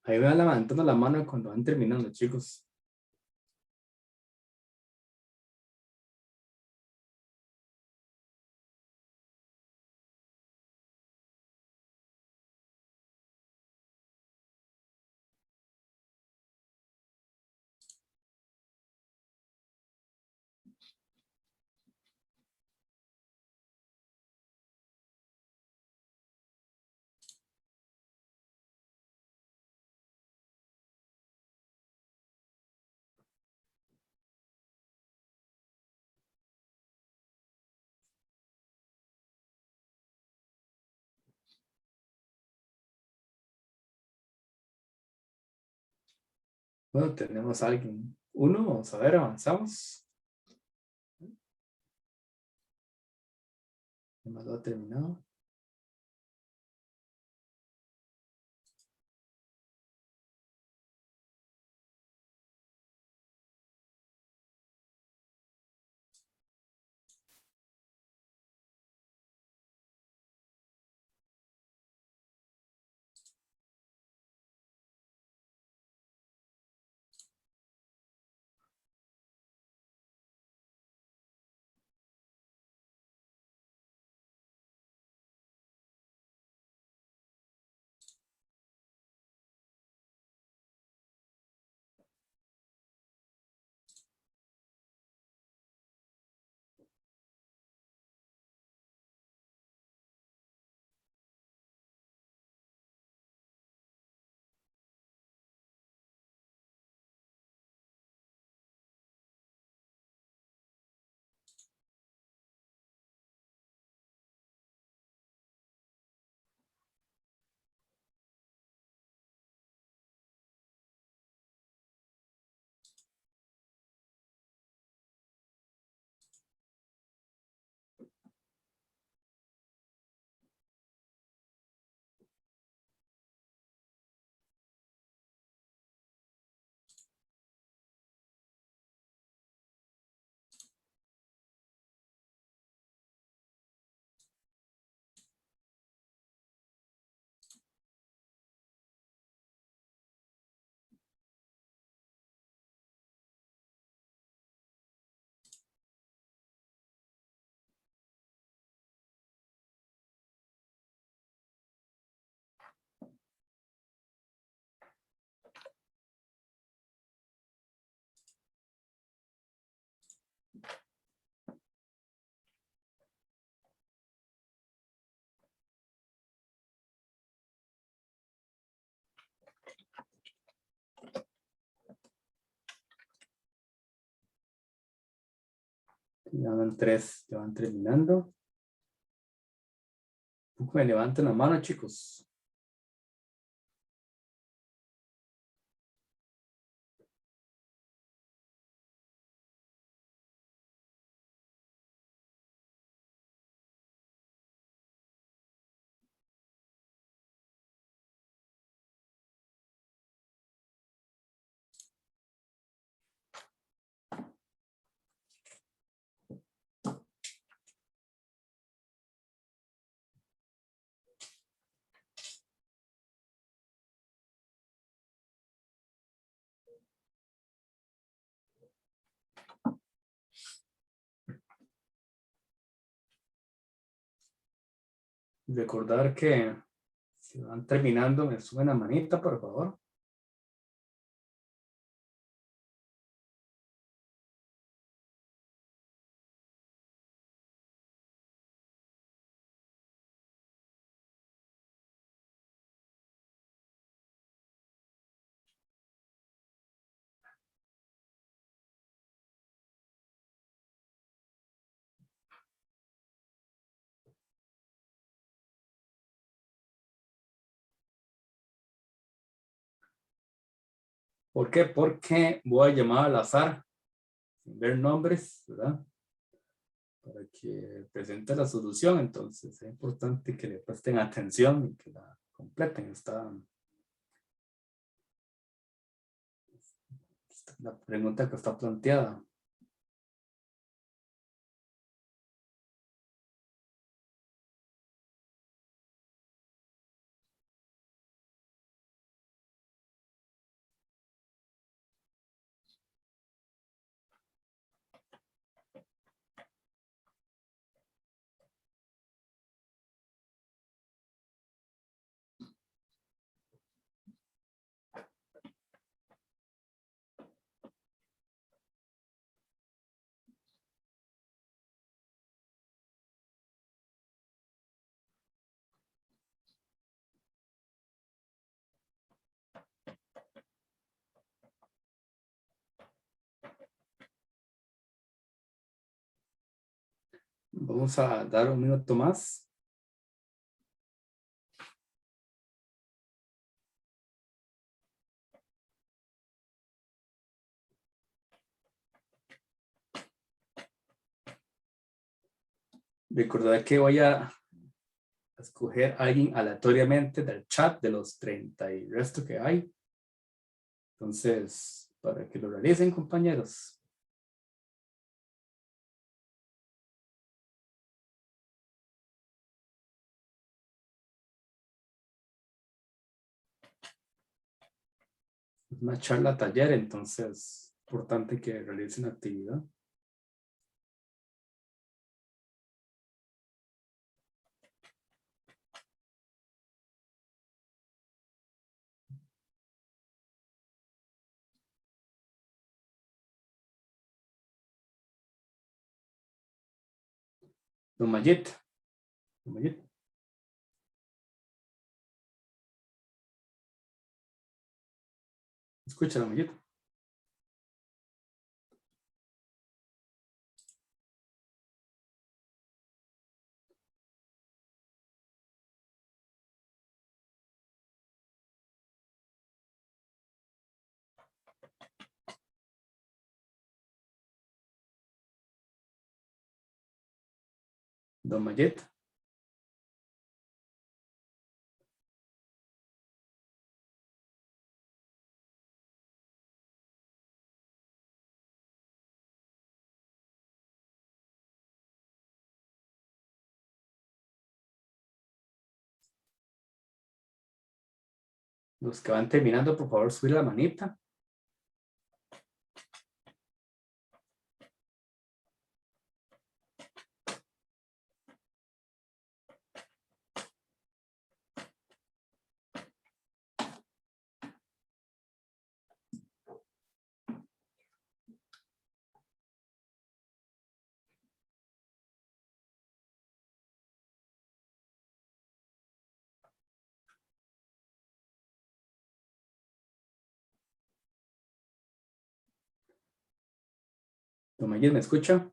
Ahí van levantando la mano cuando van terminando, chicos. Bueno, tenemos a alguien. Uno, vamos a ver, avanzamos. ¿Quién más lo ha terminado? Ya van 3, ya van terminando. Me levanten la mano, chicos. Recordar que si van terminando, me suben la manita, por favor. ¿Por qué? Porque voy a llamar al azar, sin ver nombres, ¿verdad? Para que presente la solución. Entonces es importante que le presten atención y que la completen. La pregunta que está planteada. Vamos a dar un minuto más. Recordad que voy a escoger a alguien aleatoriamente del chat de los 30 y resto que hay. Entonces, para que lo realicen, compañeros. Es una charla taller, entonces es importante que realicen actividad. Don Mayet. Don Mayet. Escucha, Don Mayet. Don Mayet. Los que van terminando, por favor, subir la manita. Don Mayet, ¿me escucha?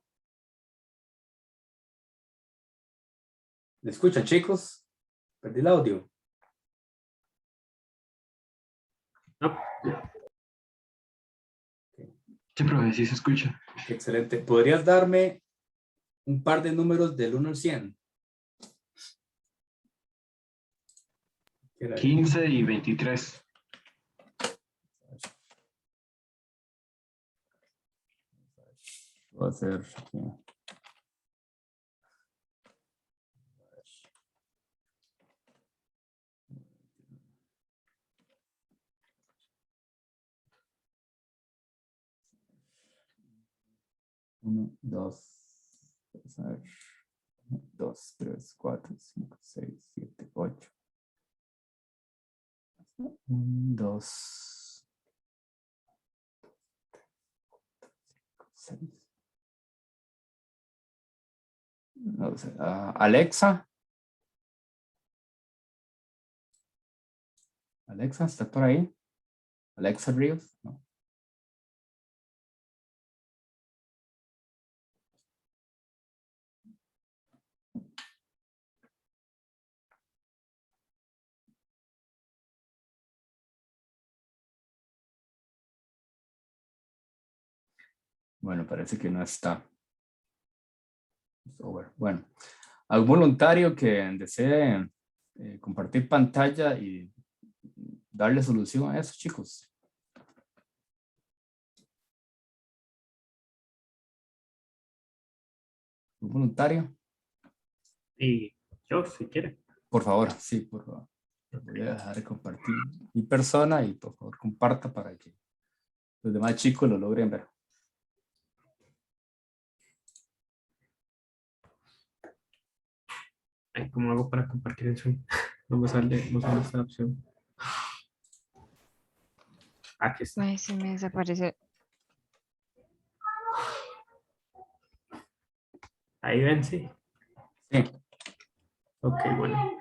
¿Me escuchan, chicos? Perdí el audio. No, Sí, profe, sí se escucha. Excelente. ¿Podrías darme un par de números del 1 al 100? ¿Qué era ahí? 15 y 23. Voy a hacer aquí. Uno, dos, vamos a ver. 2, 3, 4, 5, 6, 7, 8. 1, 2, 6. No sé, Alexa. Alexa, ¿está por ahí? Alexa Ríos. No. Bueno, parece que no está. Bueno, algún voluntario que desee compartir pantalla y darle solución a eso, chicos. ¿Un voluntario? y yo, si quiere. Por favor, sí, por favor. Voy a dejar de compartir mi persona y por favor comparta para que los demás chicos lo logren ver. Ay, ¿cómo hago para compartir el Zoom? No me sale, no sale esta opción. Aquí está. Ay, se me desaparece. Ahí ven, sí. Sí, Ok, bueno.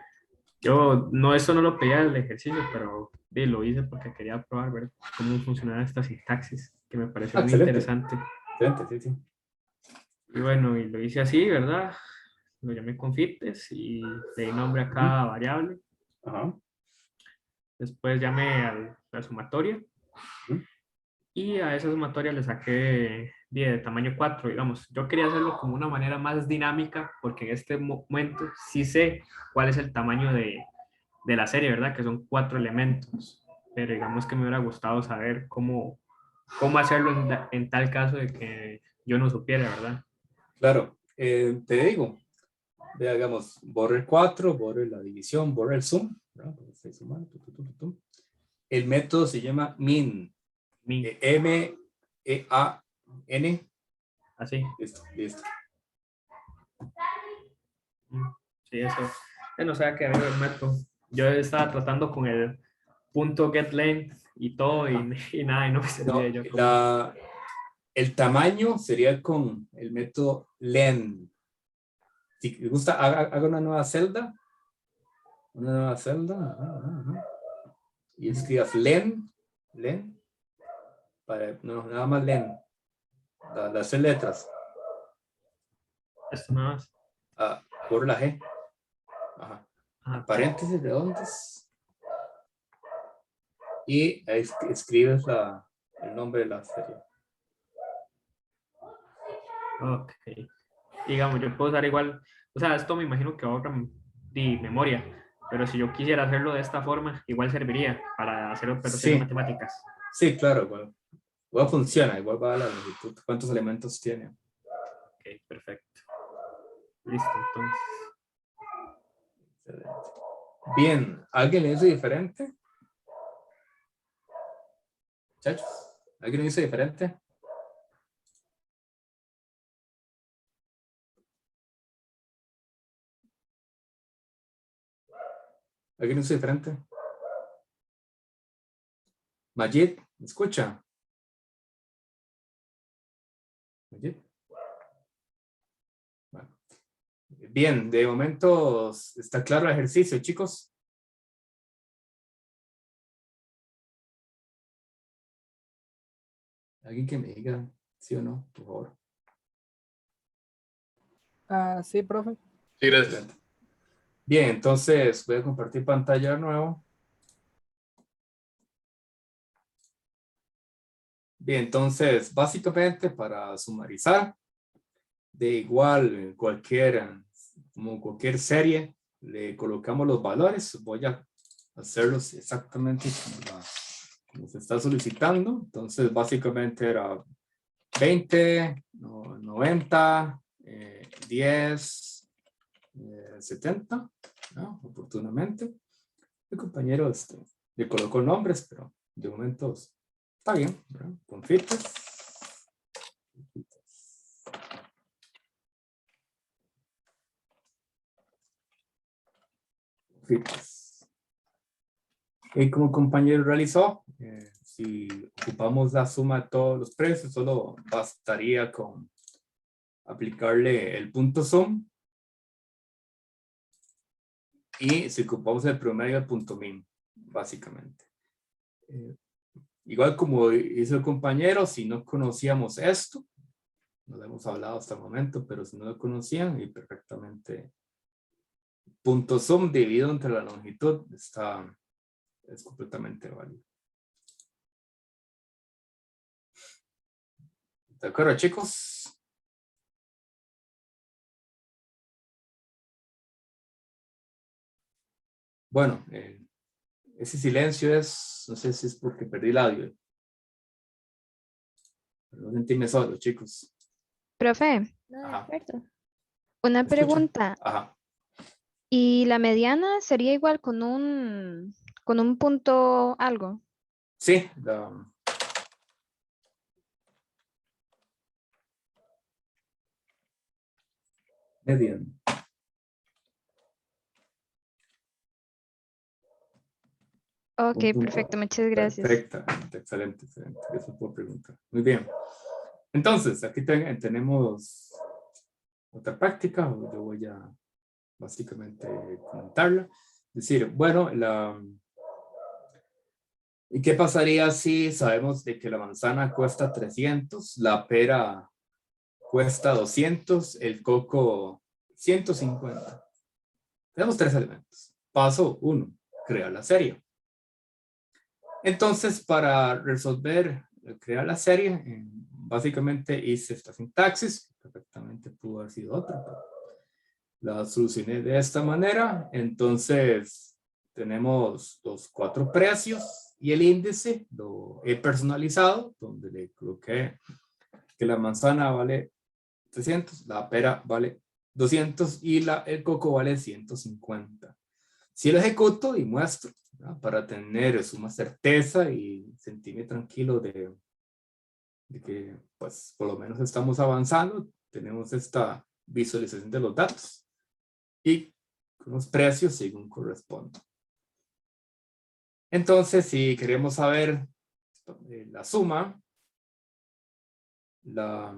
Yo no, eso no lo pedía el ejercicio, pero lo hice porque quería probar, ver cómo funcionaba esta sintaxis, que me pareció muy excelente. interesante. Excelente, sí, sí. Y bueno, y lo hice así, ¿verdad? Lo llamé confites y le di nombre a cada variable. Ajá. Después llamé a la sumatoria Ujú. y a esa sumatoria le saqué de tamaño 4, digamos. Yo quería hacerlo como una manera más dinámica porque en este momento sí sé cuál es el tamaño de la serie, ¿verdad? Que son 4 elementos. Pero digamos que me hubiera gustado saber cómo hacerlo en tal caso de que yo no supiera, ¿verdad? Claro, te digo, hagamos, borre el 4, borre la división, borre el sum, ¿verdad? Porque estoy sumando, El método se llama min, Mi, M-E-A-N. así. Listo, listo. Sí, eso. No sé qué había el método. Yo estaba tratando con el punto get length y todo y nada, y no me servía No, yo como... el tamaño sería con el método len. Si les gusta, haga una nueva celda. Una nueva celda. Y escribas len. No, nada más len. Las 3 letras. Esto nada más. Por la G. Ajá. Ah, Paréntesis redondos. Y ahí escribes el nombre de la serie. ok. Digamos, yo puedo usar igual, o sea, esto me imagino que ahorra memoria, pero si yo quisiera hacerlo de esta forma, igual serviría para hacer operaciones Sí, matemáticas. sí, claro. Bueno, igual funciona, igual va a la longitud. ¿Cuántos elementos tiene? Ok, perfecto. Listo, entonces. Excelente. Bien, ¿alguien lo hizo diferente? Muchachos, ¿alguien lo hizo diferente? ¿Alguien lo hizo diferente? Majid, ¿me escucha? Majid. Bueno. Bien, de momento está claro el ejercicio, chicos. Alguien que me diga sí o no, por favor. Sí, profe. Sí, gracias. Excelente. Bien, entonces voy a compartir pantalla de nuevo. Bien, entonces básicamente para sumarizar, de igual como cualquier serie, le colocamos los valores. Voy a hacerlos exactamente como se está solicitando. Entonces básicamente era 20, 90, 10, 70, ¿no? Oportunamente. El compañero le colocó nombres, pero de momento está bien, ¿verdad? Confites. Y como compañero realizó, si ocupamos la suma de todos los precios, solo bastaría con aplicarle el punto sum. Y si ocupamos el promedio del punto min, básicamente. Igual como hizo el compañero, si no conocíamos esto, no lo hemos hablado hasta el momento, pero si no lo conocían, y perfectamente punto sum dividido entre la longitud es completamente válido. ¿De acuerdo, chicos? Bueno, ese silencio no sé si es porque perdí el audio. Pero no sentirme solo, chicos. Profe, No, de Ajá. acuerdo. una ¿Me escuchan? pregunta. Ajá. ¿Y la mediana sería igual con un punto algo? Sí, median. Ok, Un punto. perfecto, muchas gracias. Perfectamente, excelente, excelente. Eso puedo preguntar. Muy bien. Entonces, aquí tenemos otra práctica. Yo voy a básicamente comentarla. Decir, bueno, ¿y qué pasaría si sabemos de que la manzana cuesta 300, la pera cuesta 200, el coco 150? Tenemos tres elementos. Paso 1, crear la serie. Entonces, para resolver, crear la serie, básicamente hice esta sintaxis, perfectamente pudo haber sido otra, pero la solucioné de esta manera. Entonces, tenemos los 4 precios y el índice lo he personalizado, donde le coloqué que la manzana vale 300, la pera vale 200 y el coco vale 150. Si lo ejecuto y muestro, ¿verdad? Para tener suma certeza y sentirme tranquilo de que pues por lo menos estamos avanzando, tenemos esta visualización de los datos y con los precios según corresponde. Entonces, si queremos saber la suma, la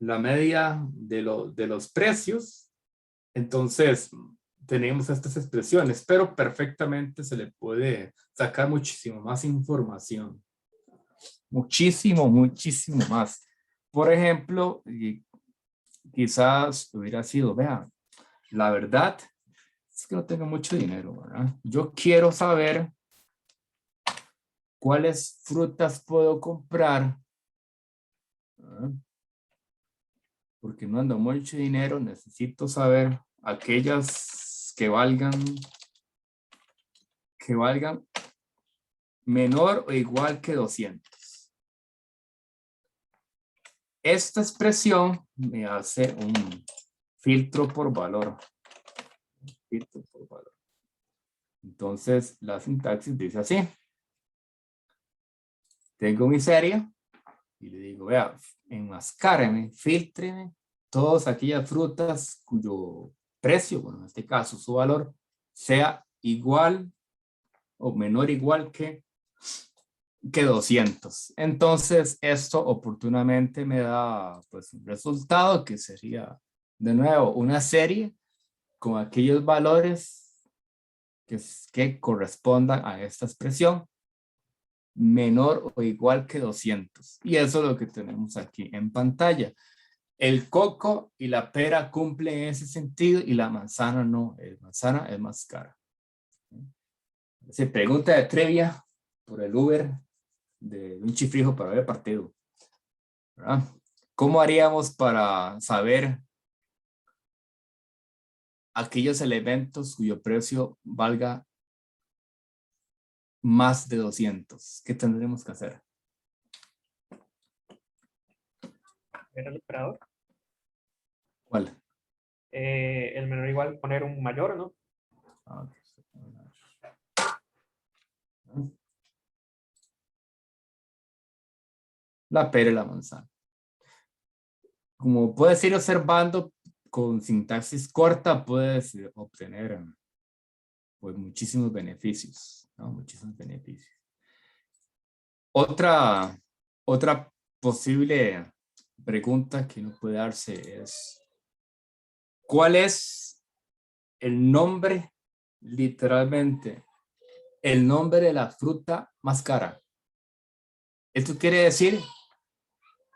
media de los precios, entonces tenemos estas expresiones, pero perfectamente se le puede sacar muchísimo más información. Muchísimo más. Por ejemplo, quizás hubiera sido, vean, la verdad es que no tengo mucho dinero, ¿verdad? Yo quiero saber cuáles frutas puedo comprar, ¿verdad? Porque no ando mucho dinero, necesito saber aquellas que valgan menor o igual que 200. Esta expresión me hace un filtro por valor. Filtro por valor. Entonces, la sintaxis dice así. Tengo mi serie y le digo, vea, enmascáreme, filtreme todas aquellas frutas cuyo precio, bueno, en este caso su valor, sea igual o menor igual que 200. Entonces, esto oportunamente me da pues un resultado que sería, de nuevo, una serie con aquellos valores que correspondan a esta expresión, menor o igual que 200. Y eso es lo que tenemos aquí en pantalla. El coco y la pera cumplen ese sentido y la manzana no. La manzana es más cara. Se pregunta de trivia por el Uber de un chifrijo para ver el partido, ¿verdad? ¿Cómo haríamos para saber aquellos elementos cuyo precio valga más de 200? ¿Qué tendremos que hacer? Ver el operador. ¿Cuál? El menor igual poner un mayor, ¿no? La pera y la manzana. Como puedes ir observando, con sintaxis corta puedes obtener pues muchísimos beneficios, ¿no? Muchísimos beneficios. Otra posible pregunta que uno puede darse es: ¿cuál es el nombre, literalmente, el nombre de la fruta más cara? Esto quiere decir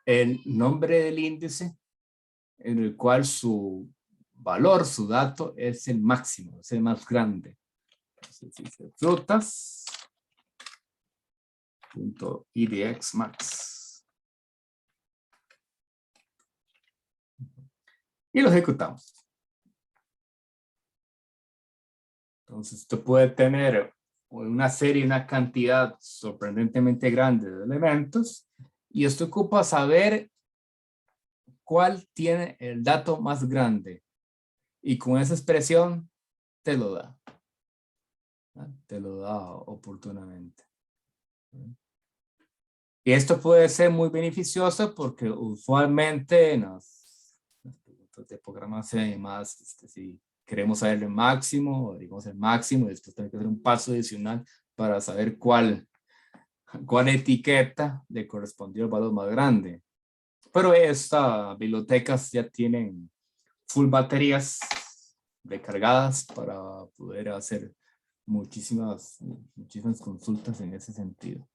el nombre del índice en el cual su valor, su dato es el máximo, es el más grande. Entonces dice frutas.idx max. Y lo ejecutamos. Entonces esto puede tener una serie, una cantidad sorprendentemente grande de elementos, y esto ocupa saber cuál tiene el dato más grande, y con esa expresión te lo da. Te lo da oportunamente. Y esto puede ser muy beneficioso porque usualmente en las preguntas de programación y demás, si queremos saber el máximo, digamos el máximo, y después tenemos que hacer un paso adicional para saber cuál etiqueta le correspondió al valor más grande. Pero estas bibliotecas ya tienen full baterías recargadas para poder hacer muchísimas consultas en ese sentido.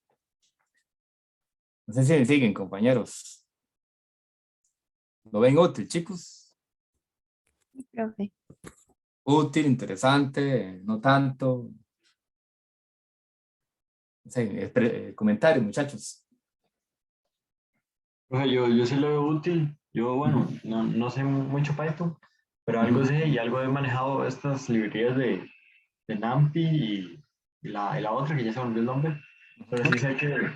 No sé si me siguen, compañeros. ¿Lo ven útil, chicos? Profe. Útil, interesante, no tanto. No sé, comentarios, muchachos. Oye, yo sí lo veo útil. Yo, bueno, no sé mucho Python, pero algo sé y algo he manejado estas librerías de NumPy y la otra que ya se me olvidó el nombre. Pero sí sé que, o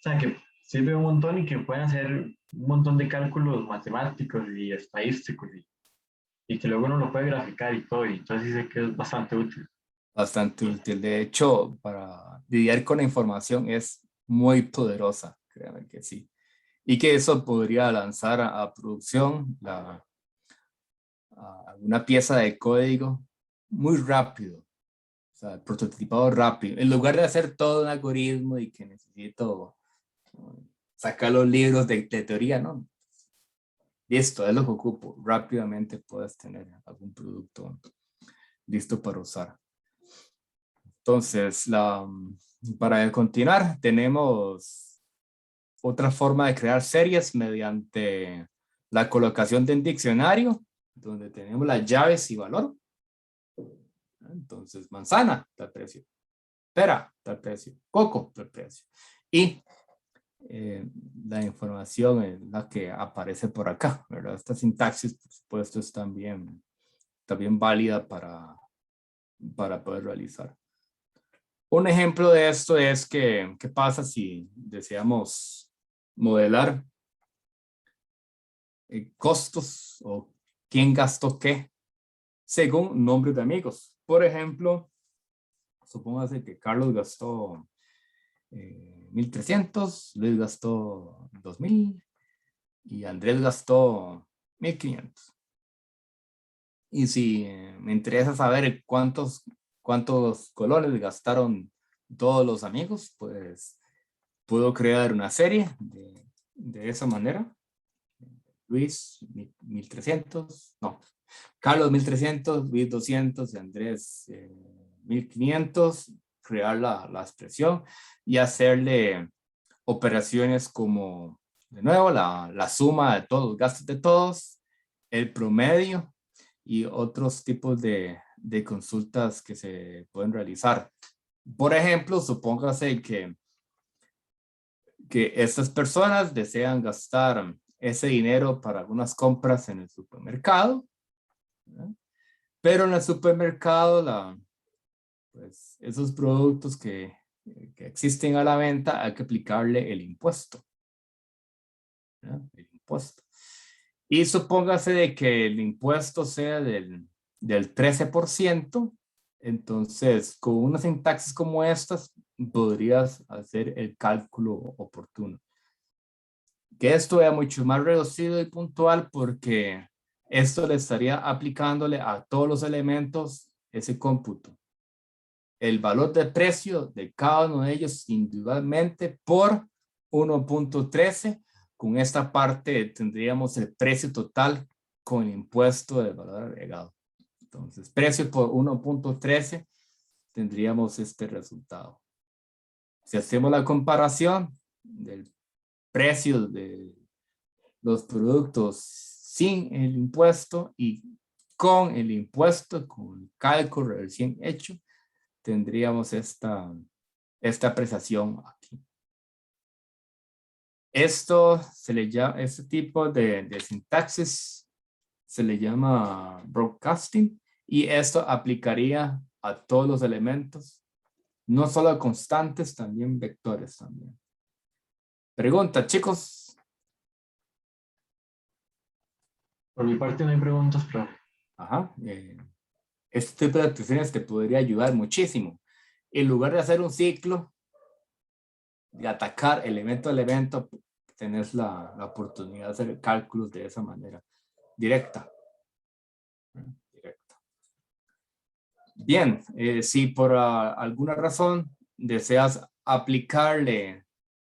sea, que sirve un montón y que pueden hacer un montón de cálculos matemáticos y estadísticos y que luego uno lo puede graficar y todo. Y entonces sí sé que es bastante útil. Bastante útil. De hecho, para lidiar con la información es muy poderosa, créanme que sí. Y que eso podría lanzar a producción una pieza de código muy rápido. O sea, prototipado rápido. En lugar de hacer todo un algoritmo y que necesito sacar los libros de teoría, ¿no? Listo, es lo que ocupo. Rápidamente puedes tener algún producto listo para usar. Entonces, para continuar, tenemos otra forma de crear series mediante la colocación de un diccionario, donde tenemos las llaves y valor. Entonces, manzana, tal precio. Pera, tal precio. Coco, tal precio. Y la información es la que aparece por acá, ¿verdad? Esta sintaxis, por supuesto, es también válida para poder realizar. Un ejemplo de esto es que, ¿qué pasa si deseamos modelar costos o quién gastó qué según nombres de amigos? Por ejemplo, supóngase que Carlos gastó 1,300, Luis gastó 2,000 y Andrés gastó 1,500. Y si me interesa saber cuántos colones gastaron todos los amigos, pues puedo crear una serie de esa manera. Luis 1,300, no, Carlos 1,300, Luis 200 y Andrés 1,500. Crear la expresión y hacerle operaciones como de nuevo, la suma de todos los gastos de todos, el promedio y otros tipos de consultas que se pueden realizar. Por ejemplo, supóngase que estas personas desean gastar ese dinero para algunas compras en el supermercado, ¿verdad? Pero en el supermercado, pues, esos productos que existen a la venta hay que aplicarle el impuesto, ¿verdad? El impuesto. Y supóngase de que el impuesto sea del 13%, entonces con una sintaxis como estas podrías hacer el cálculo oportuno. Que esto es mucho más reducido y puntual porque esto le estaría aplicándole a todos los elementos ese cómputo. El valor de precio de cada uno de ellos individualmente por 1.13. Con esta parte tendríamos el precio total con el impuesto del valor agregado. Entonces, precio por 1.13 tendríamos este resultado. Si hacemos la comparación del precio de los productos sin el impuesto y con el impuesto, con el cálculo recién hecho, tendríamos esta apreciación aquí. Esto se le llama, este tipo de sintaxis se le llama broadcasting y esto aplicaría a todos los elementos, no solo a constantes, también vectores también. Pregunta, chicos. Por mi parte no hay preguntas, pero... Ajá. Este tipo de acciones te podría ayudar muchísimo. En lugar de hacer un ciclo, de atacar elemento a elemento, tenés la oportunidad de hacer cálculos de esa manera. Directa. Bien, si por alguna razón deseas aplicarle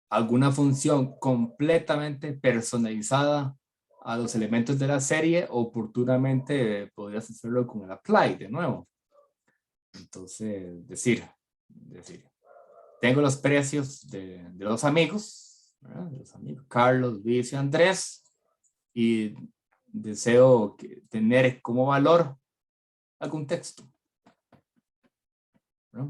alguna función completamente personalizada a los elementos de la serie, oportunamente podrías hacerlo con el apply de nuevo. Entonces, decir, tengo los precios de los amigos, ¿verdad? De los amigos Carlos, Luis y Andrés, y deseo tener como valor algún texto, ¿verdad?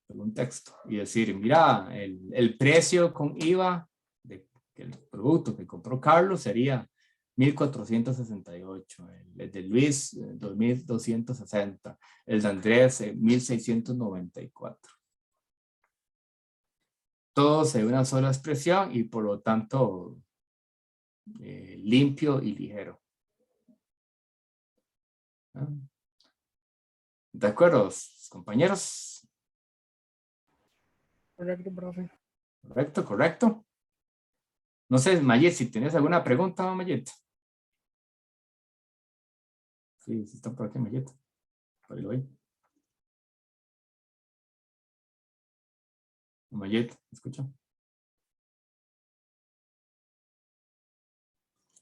Algún texto y decir, mira, el precio con IVA del producto que compró Carlos sería 1,468, el de Luis 2,260, el de Andrés 1,694. Todos en una sola expresión y por lo tanto limpio y ligero. ¿De acuerdo, compañeros? Correcto, profe. Correcto. No sé, Mayet, si tienes alguna pregunta, Mayet. Sí, está por aquí, Mayet. Por ahí lo voy. Mayet, ¿me escucha?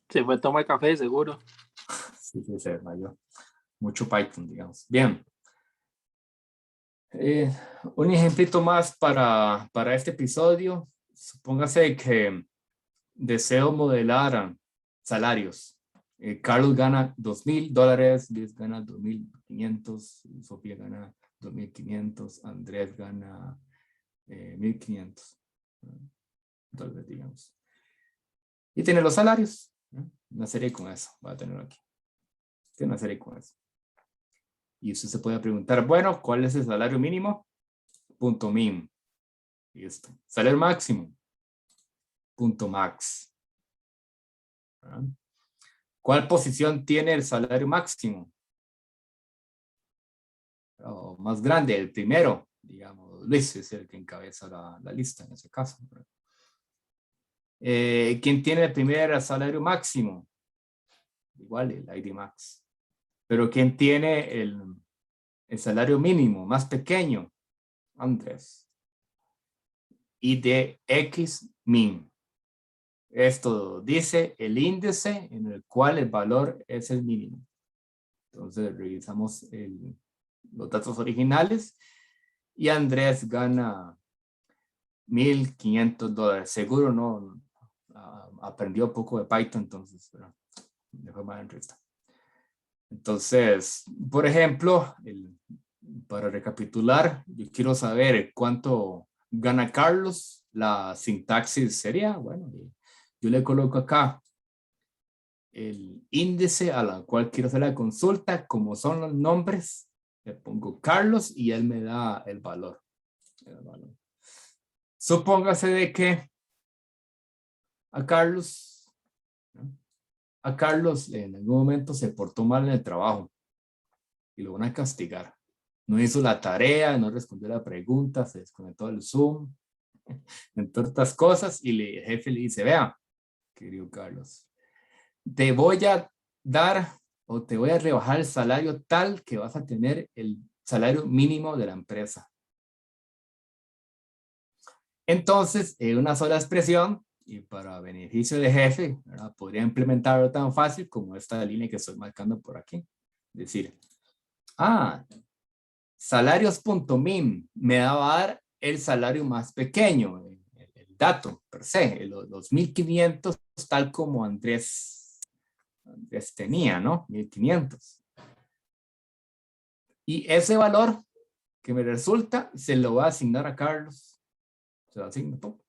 Se fue a tomar café, seguro. Sí, se desmayó. Mucho Python, digamos. Bien. Un ejemplito más para este episodio. Supóngase que deseo modelar salarios. Carlos gana $2,000, Luis gana 2,500, Sofía gana 2,500, Andrés gana 1,500 dólares, digamos. Y tiene los salarios. Una serie con eso. Voy a tener aquí. Tiene una serie con eso. Y usted se puede preguntar, bueno, ¿cuál es el salario mínimo? Punto min. Listo. Salario máximo. Punto max. ¿verdad? ¿Cuál posición tiene el salario máximo? O más grande, el primero, digamos, Luis es el que encabeza la lista en ese caso. ¿Quién tiene el primer salario máximo? Igual el ID max. Pero ¿quién tiene el salario mínimo más pequeño? Andrés. Y de X min. Esto dice el índice en el cual el valor es el mínimo. Entonces revisamos los datos originales y Andrés gana $1,500. Seguro no aprendió un poco de Python, entonces le fue mal en resta. Entonces, por ejemplo, para recapitular, yo quiero saber cuánto gana Carlos. La sintaxis sería, bueno, yo le coloco acá el índice a la cual quiero hacer la consulta, como son los nombres, le pongo Carlos y él me da el valor. Supóngase de que a Carlos en algún momento se portó mal en el trabajo y lo van a castigar. No hizo la tarea, no respondió la pregunta, se desconectó del Zoom, entre otras cosas, y el jefe le dice, vea, querido Carlos, te voy a dar o te voy a rebajar el salario tal que vas a tener el salario mínimo de la empresa. Entonces, en una sola expresión, y para beneficio del jefe, ¿verdad? Podría implementarlo tan fácil como esta línea que estoy marcando por aquí. Es decir, salarios.min me va a dar el salario más pequeño, el dato per se, los 1.500 tal como Andrés tenía, ¿no? 1.500. Y ese valor que me resulta se lo va a asignar a Carlos. Se lo asigno todo.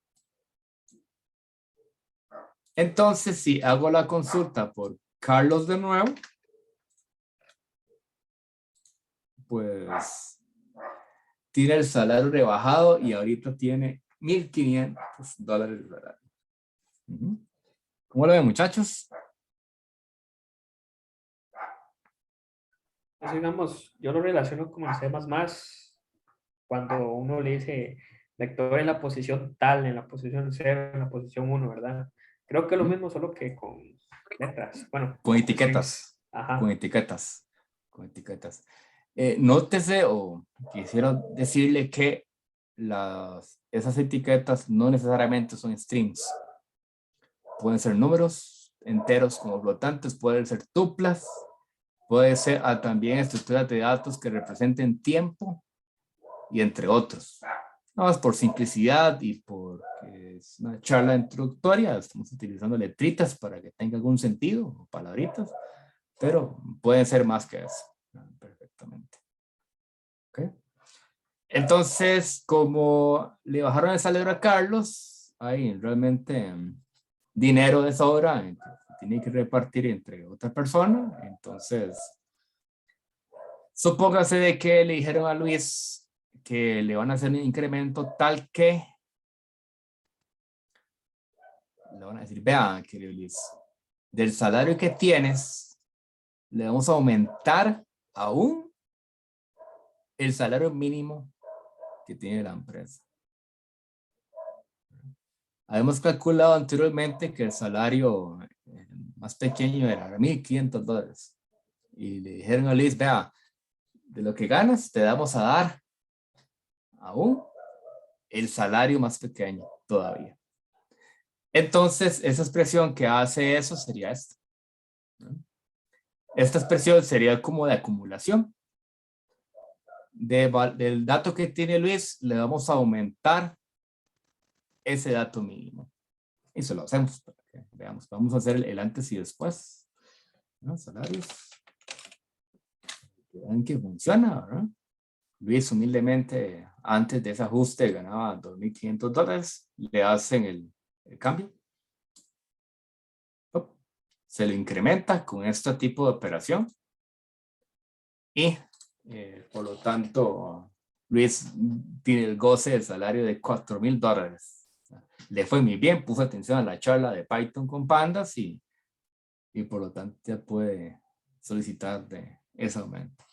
Entonces, si hago la consulta por Carlos de nuevo, pues tiene el salario rebajado y ahorita tiene $1.500, ¿verdad? ¿Cómo lo ven, muchachos? Eso, digamos, yo lo relaciono como en C++, cuando uno le dice vector en la posición tal, en la posición 0, en la posición 1, ¿verdad? Creo que es lo mismo, solo que con letras. Bueno, Con etiquetas. Ajá. Con etiquetas. Con etiquetas. Nótese o quisiera decirle que esas etiquetas no necesariamente son strings. Pueden ser números enteros como flotantes, pueden ser tuplas, puede ser también estructuras de datos que representen tiempo y entre otros. Nada más por simplicidad y porque es una charla introductoria, estamos utilizando letritas para que tenga algún sentido, o palabritas, pero pueden ser más que eso, perfectamente. ¿Okay? Entonces, como le bajaron el salario a Carlos, hay realmente dinero de sobra, tiene que repartir entre otra persona, entonces, supóngase de que le dijeron a Luis que le van a hacer un incremento tal que le van a decir, vea, querido Luis, del salario que tienes, le vamos a aumentar aún el salario mínimo que tiene la empresa. Habíamos calculado anteriormente que el salario más pequeño era $1.500. Y le dijeron a Luis, vea, de lo que ganas, te vamos a dar aún el salario más pequeño todavía. Entonces, esa expresión que hace eso sería esta. Esta expresión sería como de acumulación. Del dato que tiene Luis, le vamos a aumentar ese dato mínimo. Y se lo hacemos para que veamos. Vamos a hacer el antes y después. ¿No? Salarios. Vean que funciona, ¿verdad? Luis humildemente, antes de ese ajuste, ganaba $2.500. Le hacen el cambio. Se lo incrementa con este tipo de operación. Y por lo tanto, Luis tiene el goce del salario de $4.000. Le fue muy bien, puso atención a la charla de Python con pandas y por lo tanto ya puede solicitar de ese aumento.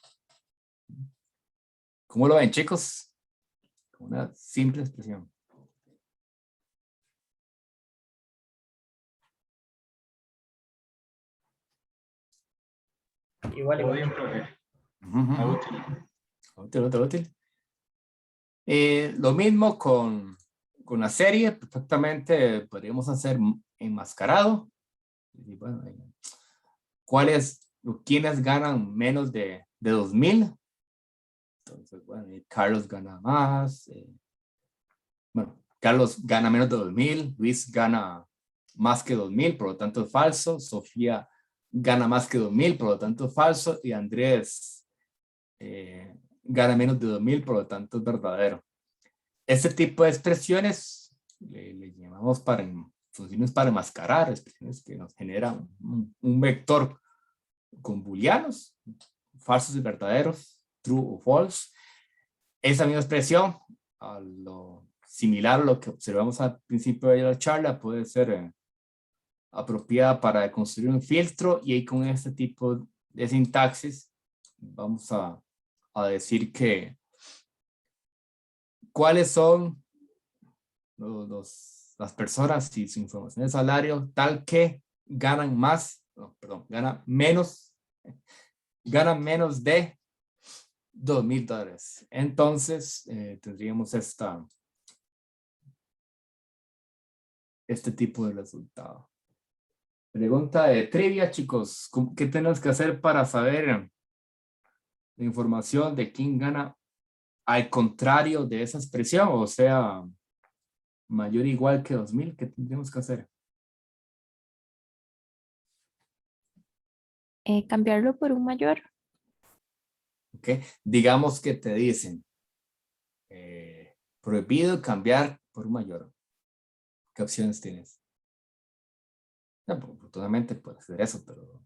¿Cómo lo ven, chicos? Una simple expresión. Igual. Bien, profe. Útil. Lo mismo con la serie, perfectamente podríamos hacer enmascarado. Y bueno, ¿quiénes ganan menos de 2.000? Entonces, bueno, Carlos gana más. Bueno, Carlos gana menos de 2.000, Luis gana más que 2,000, por lo tanto es falso. Sofía gana más que 2,000, por lo tanto es falso. Y Andrés gana menos de 2,000, por lo tanto es verdadero. Este tipo de expresiones le llamamos funciones para enmascarar, expresiones que nos generan un vector con booleanos, falsos y verdaderos, true o false. Esa misma expresión, similar a lo que observamos al principio de la charla, puede ser apropiada para construir un filtro, y ahí con este tipo de sintaxis vamos a decir que cuáles son las personas y su información de salario tal que ganan ganan menos de $2,000. Entonces tendríamos este tipo de resultado. Pregunta de trivia, chicos. ¿Qué tenemos que hacer para saber la información de quién gana al contrario de esa expresión? O sea, mayor o igual que 2,000. ¿Qué tendríamos que hacer? Cambiarlo por un mayor. Ok. Digamos que te dicen prohibido cambiar por un mayor. ¿Qué opciones tienes? No, pues, afortunadamente puedes hacer eso, pero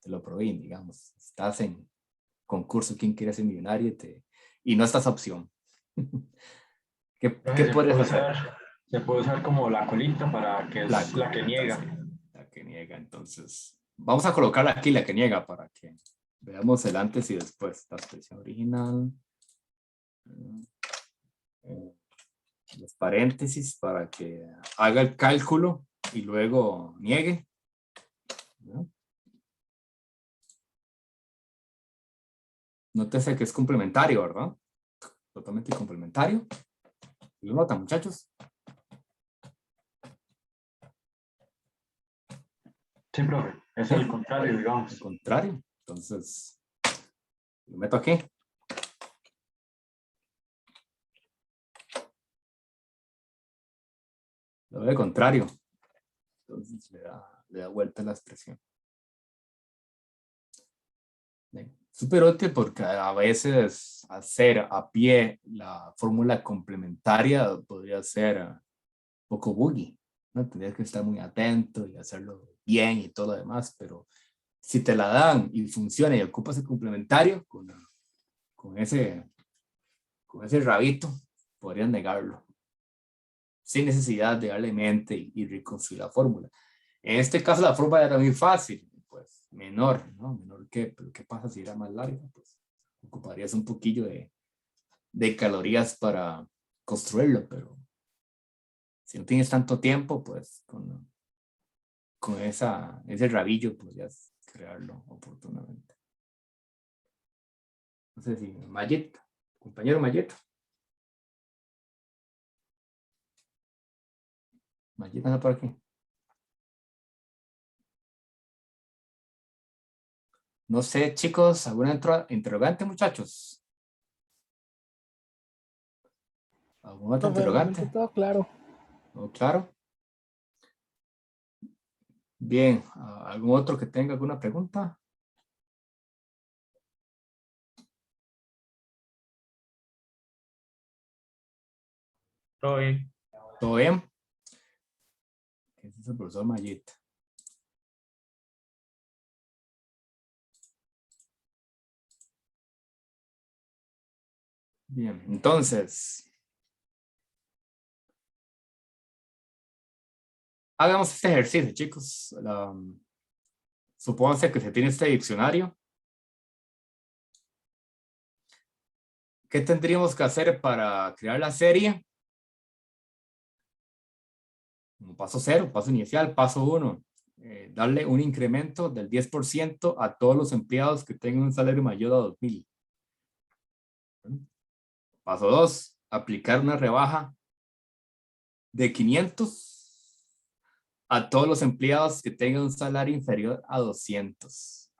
te lo prohíben, digamos. Estás en concurso, ¿quién quiere ser millonario? Y no estás opción. ¿Qué puedes hacer? Se puede usar como la colita para que es la que niega. La que niega, entonces. Vamos a colocarla aquí, la que niega, para que veamos el antes y después. La expresión original. Los paréntesis para que haga el cálculo y luego niegue. ¿No? Nótese que es complementario, ¿verdad? Totalmente complementario. ¿Lo notan, muchachos? Sí, profe. Es el contrario, digamos. El contrario. Entonces, lo meto aquí. Lo veo al contrario. Entonces le da vuelta la expresión. Súper útil porque a veces hacer a pie la fórmula complementaria podría ser un poco buggy, ¿no? Tendrías que estar muy atento y hacerlo bien y todo lo demás, pero si te la dan y funciona y ocupas el complementario con ese rabito, podrías negarlo sin necesidad de darle mente y reconstruir la fórmula. En este caso la fórmula era muy fácil, pues menor, ¿no? Menor que, pero ¿qué pasa si era más larga? Pues ocuparías un poquillo de calorías para construirlo, pero si no tienes tanto tiempo, pues con ese rabillo podrías crearlo oportunamente. No sé si Mayet, compañero Mayet. Mayet anda por aquí. No sé, chicos, ¿alguna interrogante, muchachos? ¿Algún otro interrogante? Todo claro. ¿Todo claro? Bien, ¿algún otro que tenga alguna pregunta? Todo bien. ¿Todo bien? Ese es el profesor Mayet. Bien, entonces, hagamos este ejercicio, chicos. Supónganse que se tiene este diccionario. ¿Qué tendríamos que hacer para crear la serie? Paso 0, paso inicial, paso 1. Darle un incremento del 10% a todos los empleados que tengan un salario mayor a 2,000. Paso 2, aplicar una rebaja de 500 a todos los empleados que tengan un salario inferior a 200.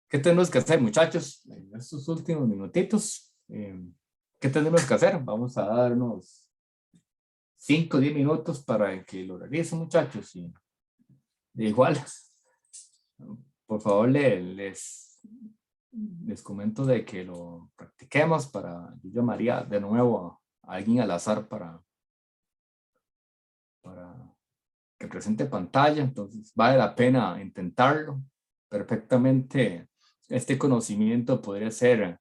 ¿Qué tenemos que hacer, muchachos? En estos últimos minutitos, ¿qué tenemos que hacer? Vamos a dar unos 5 o 10 minutos para que lo realicen, muchachos. Y de igual, por favor, les comento de que lo practiquemos para, yo llamaría de nuevo a alguien al azar para que presente pantalla, entonces vale la pena intentarlo. Perfectamente, este conocimiento podría ser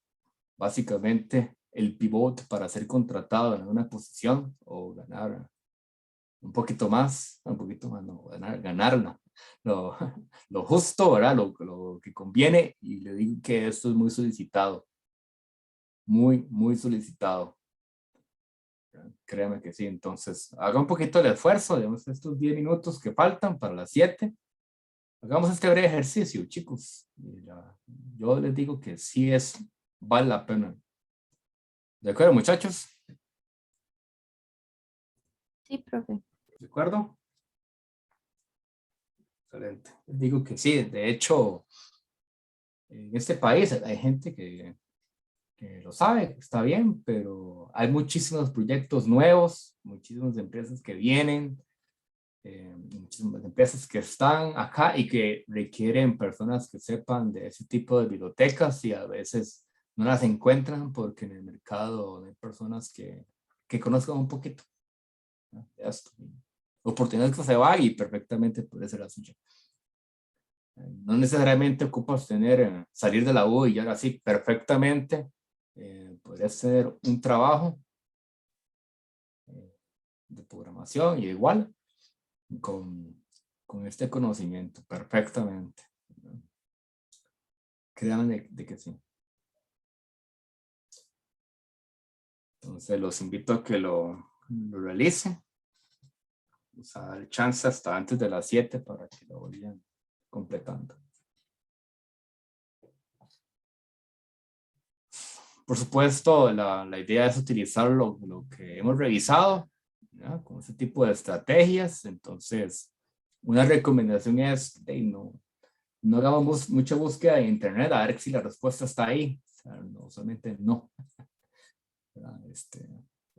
básicamente el pivot para ser contratado en una posición o ganar un poquito más, no, ganar lo justo, ¿verdad? Lo que conviene, y le digo que esto es muy solicitado, muy solicitado. Créame que sí, entonces haga un poquito de esfuerzo, digamos, estos 10 minutos que faltan para las 7. Hagamos este breve ejercicio, chicos. Yo les digo que sí vale la pena. ¿De acuerdo, muchachos? Sí, profe. ¿De acuerdo? Excelente. Les digo que sí. De hecho, en este país hay gente que lo sabe, está bien, pero hay muchísimos proyectos nuevos, muchísimas empresas que vienen, muchísimas empresas que están acá y que requieren personas que sepan de ese tipo de bibliotecas, y a veces no las encuentran porque en el mercado no hay personas que conozcan un poquito, ¿no?, de esto. Oportunidades que se van y perfectamente puede ser la suya. No necesariamente ocupas salir de la U y ahora sí, perfectamente podría ser un trabajo de programación y igual con este conocimiento perfectamente. Créanme de que sí. Entonces los invito a que lo realicen. Vamos a dar chance hasta antes de las 7 para que lo vayan completando. Por supuesto, la idea es utilizar lo que hemos revisado, ¿ya?, con ese tipo de estrategias. Entonces, una recomendación es no hagamos mucha búsqueda en internet a ver si la respuesta está ahí. O sea, no, solamente no.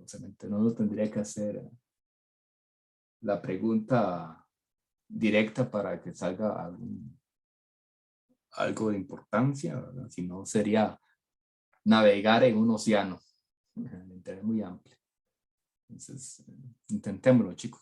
Solamente no lo tendría que hacer la pregunta directa para que salga algo de importancia, ¿verdad? Si no, sería navegar en un océano. El internet es muy amplio. Entonces, intentémoslo, chicos.